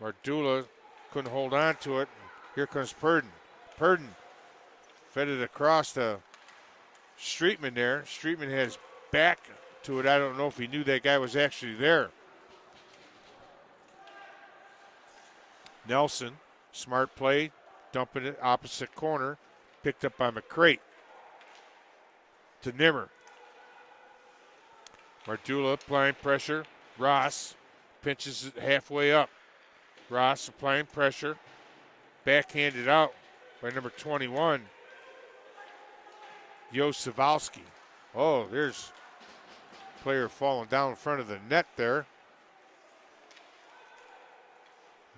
Mardula couldn't hold on to it. Here comes Purdon. Purdon fed it across to Streetman there. Streetman has back to it. I don't know if he knew that guy was actually there. Nelson, smart play, dumping it opposite corner. Picked up by McCrate. To Nimmer. Mardula applying pressure. Ross pinches it halfway up. Ross applying pressure. Backhanded out by number 21. Yo Savalski. Oh, there's a player falling down in front of the net there.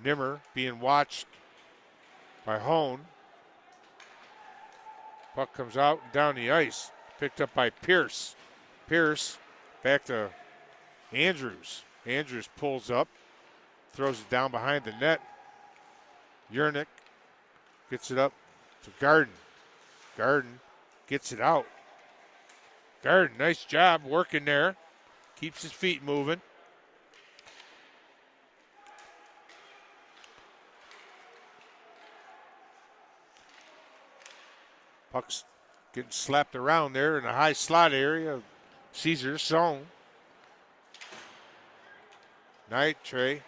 Nimmer being watched by Hone. Puck comes out and down the ice. Picked up by Pierce. Pierce back to Andrews. Andrews pulls up. Throws it down behind the net. Yernick gets it up to Garden. Garden gets it out. Garden, nice job working there. Keeps his feet moving. Puck's getting slapped around there in the high slot area of Caesar's zone. Knight Trey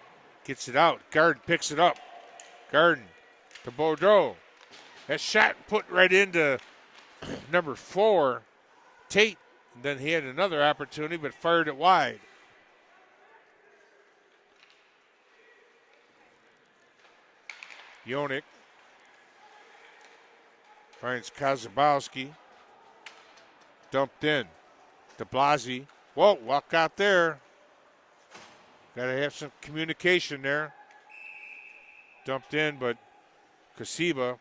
gets it out. Garden picks it up. Garden to Bordeaux. That shot put right into number 4, Tate. And then he had another opportunity, but fired it wide. Yonik finds Kazabowski. Dumped in. De Blasi. Whoa, walk out there. Got to have some communication there. Dumped in, but Kasiba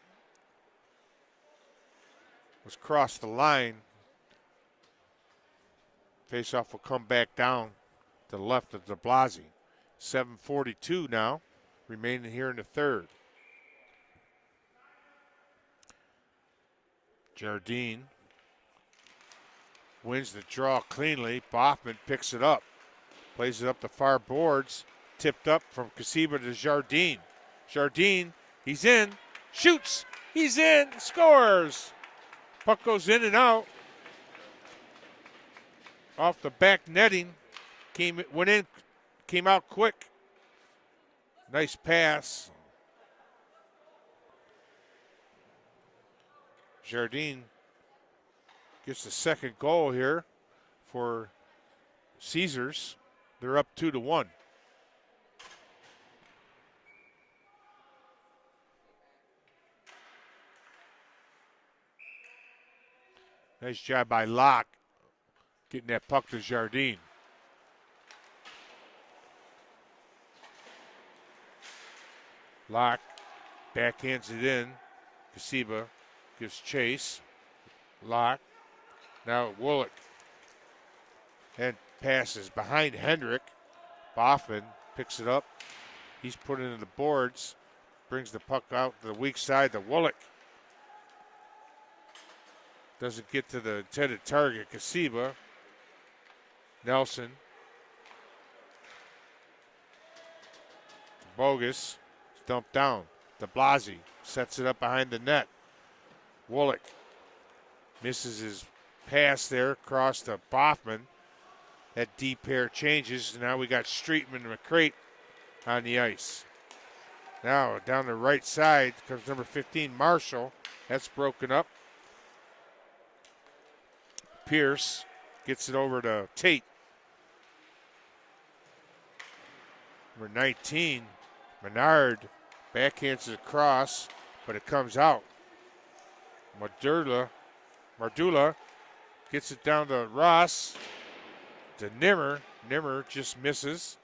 was crossed the line. Faceoff will come back down to the left of De Blasi. 7:42 now, remaining here in the third. Jardine wins the draw cleanly. Boffman picks it up. Plays it up the far boards. Tipped up from Kasiba to Jardine. Jardine, he's in. Shoots. He's in. Scores. Puck goes in and out. Off the back netting. Went in. Came out quick. Nice pass. Jardine gets the second goal here for Caesars. They're up 2-1. Nice job by Locke getting that puck to Jardine. Locke backhands it in. Kasiba gives chase. Locke. Now Wooleck. And passes behind Hendrick. Boffman picks it up. He's put it into the boards. Brings the puck out to the weak side to Wooleck. Doesn't get to the intended target, Kasiba. Nelson. Bogus. Dumped down. De Blasi sets it up behind the net. Wooleck misses his pass there across to Boffman. That deep pair changes. Now we got Streetman and McCrate on the ice. Now down the right side comes number 15, Marshall. That's broken up. Pierce gets it over to Tate. Number 19, Menard, backhands it across, but it comes out. Mardula gets it down to Ross. To Nimmer. Nimmer just misses.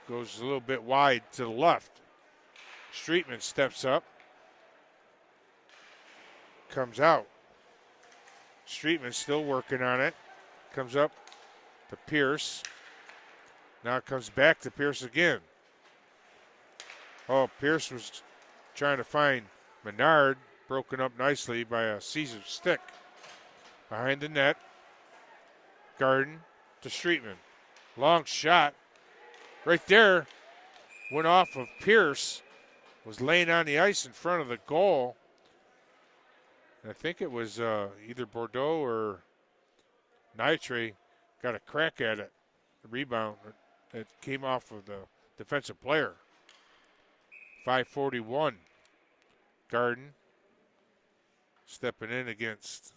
Goes a little bit wide to the left. Streetman steps up. Comes out. Streetman still working on it. Comes up to Pierce. Now it comes back to Pierce again. Oh, Pierce was trying to find Menard. Broken up nicely by a Caesar stick. Behind the net. Garden to Streetman. Long shot. Right there. Went off of Pierce. Was laying on the ice in front of the goal. And I think it was either Bordeaux or Nitre got a crack at it. The rebound. It came off of the defensive player. 5:41. Garden stepping in against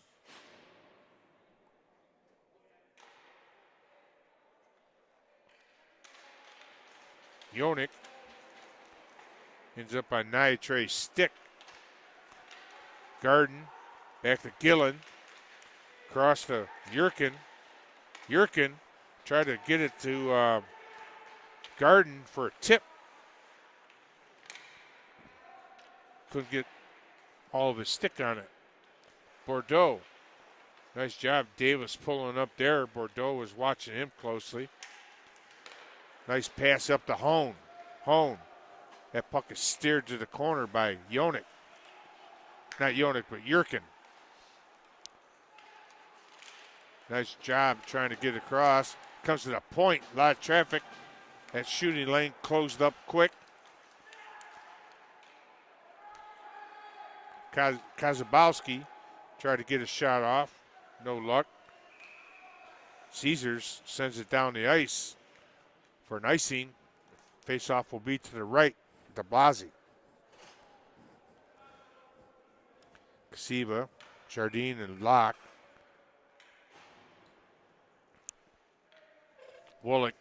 Yonik. Ends up on Nitre's stick. Garden back to Gillen. Cross to Yurkin. Yurkin tried to get it to Garden for a tip. Couldn't get all of his stick on it. Bordeaux. Nice job, Davis pulling up there. Bordeaux was watching him closely. Nice pass up to Hone. Hone. That puck is steered to the corner by Yonik. Not Yonik, but Yurkin. Nice job trying to get across. Comes to the point. A lot of traffic. That shooting lane closed up quick. Kazabowski tried to get a shot off. No luck. Caesars sends it down the ice for an icing. Face-off will be to the right, to Blasi. Kasiba, Jardine, and Locke. Wooleck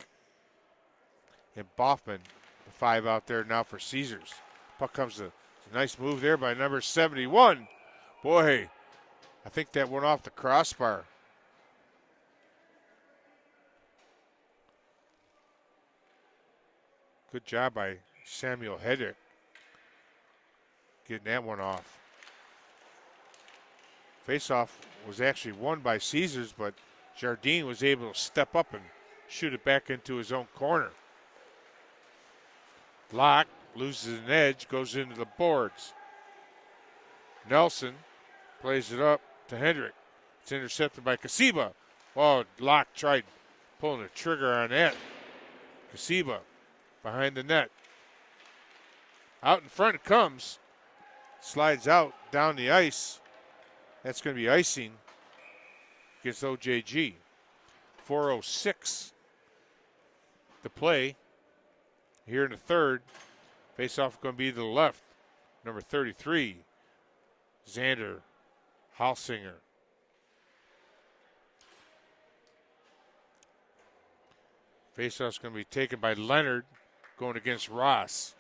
and Boffman, the 5 out there now for Caesars. Puck comes to a nice move there by number 71. Boy, I think that went off the crossbar. Good job by Samuel Hedrick getting that one off. Faceoff was actually won by Caesars, but Jardine was able to step up and shoot it back into his own corner. Locke loses an edge, goes into the boards. Nelson plays it up to Hendrick. It's intercepted by Kasiba. Oh, Locke tried pulling the trigger on that. Kasiba behind the net. Out in front it comes. Slides out down the ice. That's going to be icing against OJG. 4:06 to play here in the third. Face-off going to be to the left. Number 33, Xander Halsinger. Face-off's going to be taken by Leonard going against Ross.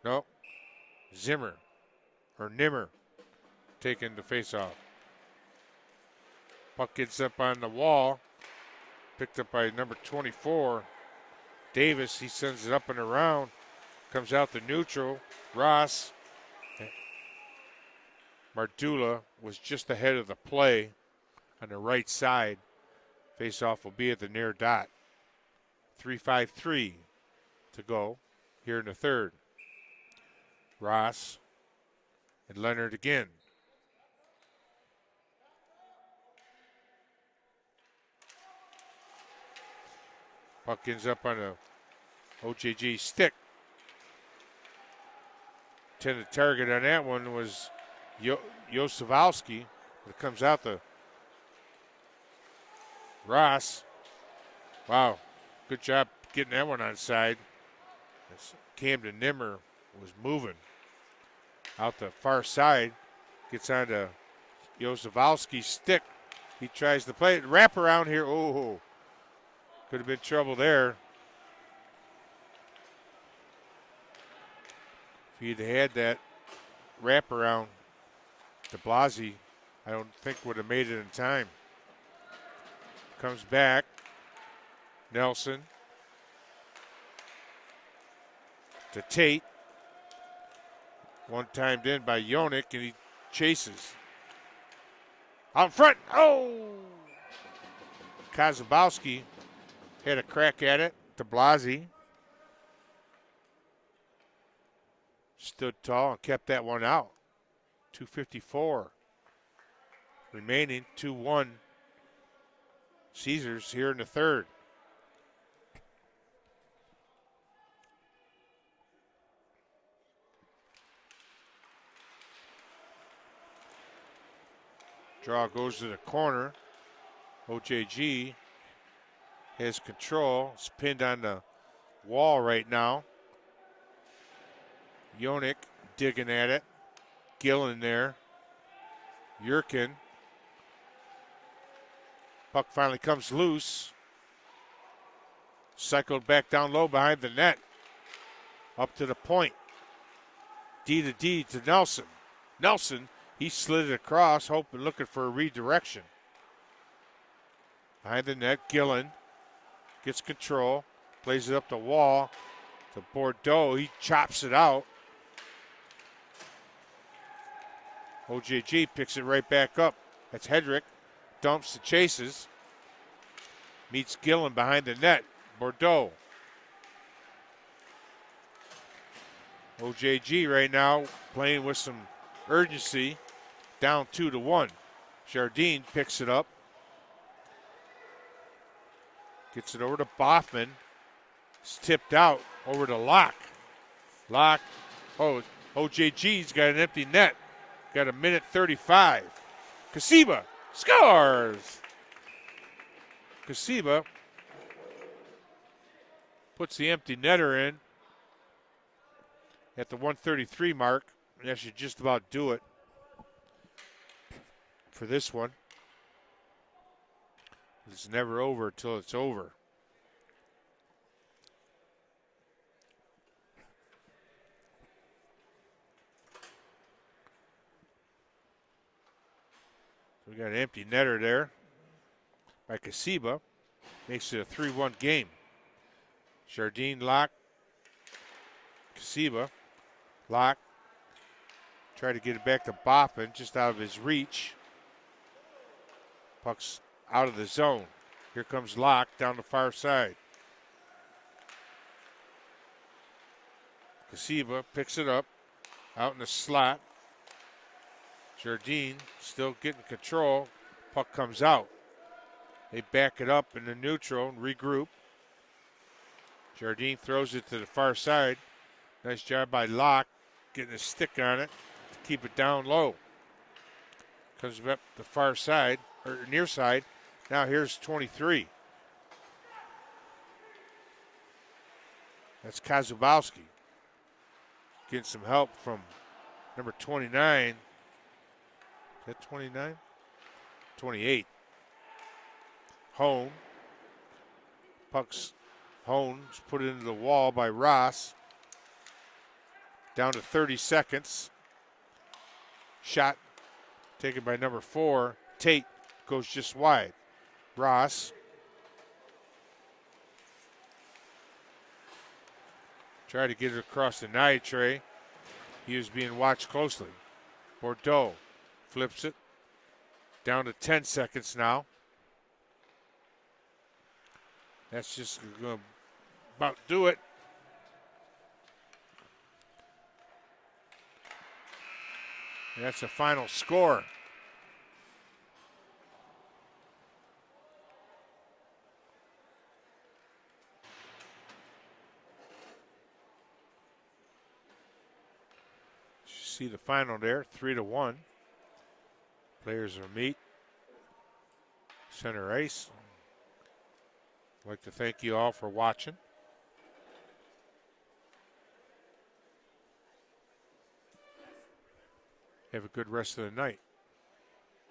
No, Nimmer taking the face-off. Puck gets up on the wall. Picked up by number 24, Davis. He sends it up and around. Comes out the neutral. Ross. Mardula was just ahead of the play on the right side. Face-off will be at the near dot. 3:53 to go here in the third. Ross and Leonard again. Puck ends up on a OJG stick. Intended target on that one was Yosavowski. It comes out to Ross. Wow, good job getting that one on side. Camden Nimmer was moving out the far side. Gets onto Yosavowski's stick. He tries to play it. Wrap around here. Oh, could have been trouble there. If he'd had that wraparound, De Blasi, I don't think would have made it in time. Comes back. Nelson to Tate. One timed in by Yonik, and he chases. Out front. Oh! Kozubowski had a crack at it. De Blasi stood tall and kept that one out. 2:54 remaining. 2-1 Caesars here in the third. Draw goes to the corner. OJG has control. It's pinned on the wall right now. Yonik digging at it. Gillen there. Yurkin. Puck finally comes loose. Cycled back down low behind the net. Up to the point. D to Nelson. Nelson, he slid it across, hoping, looking for a redirection. Behind the net, Gillen gets control. Plays it up the wall to Bordeaux. He chops it out. OJG picks it right back up. That's Hedrick. Dumps and chases. Meets Gillen behind the net. Bordeaux. OJG right now playing with some urgency. Down 2-1. Jardine picks it up. Gets it over to Boffman. It's tipped out over to Locke. Locke. Oh, OJG's got an empty net. Got a minute 35. Kasiba scores. Kasiba puts the empty netter in at the 1:33 mark. That should just about do it for this one. It's never over until it's over. We got an empty netter there by Kasiba. Makes it a 3-1 game. Jardine, Locke, Kasiba. Locke tried to get it back to Boffin, just out of his reach. Puck's out of the zone. Here comes Locke down the far side. Kasiba picks it up out in the slot. Jardine still getting control. Puck comes out. They back it up in the neutral and regroup. Jardine throws it to the far side. Nice job by Locke getting a stick on it to keep it down low. Comes up the far side, or near side. Now here's 23. That's Kozubowski. Getting some help from number 29. Is that 29? 28. Hone. Puck's Hone's put it into the wall by Ross. Down to 30 seconds. Shot taken by number 4. Tate goes just wide. Ross. Tried to get it across the Nitre. He was being watched closely. Bordeaux flips it. Down to 10 seconds now. That's just going to about do it. And that's the final score. See the final there, 3-1. Players will meet center ice. I'd like to thank you all for watching. Have a good rest of the night.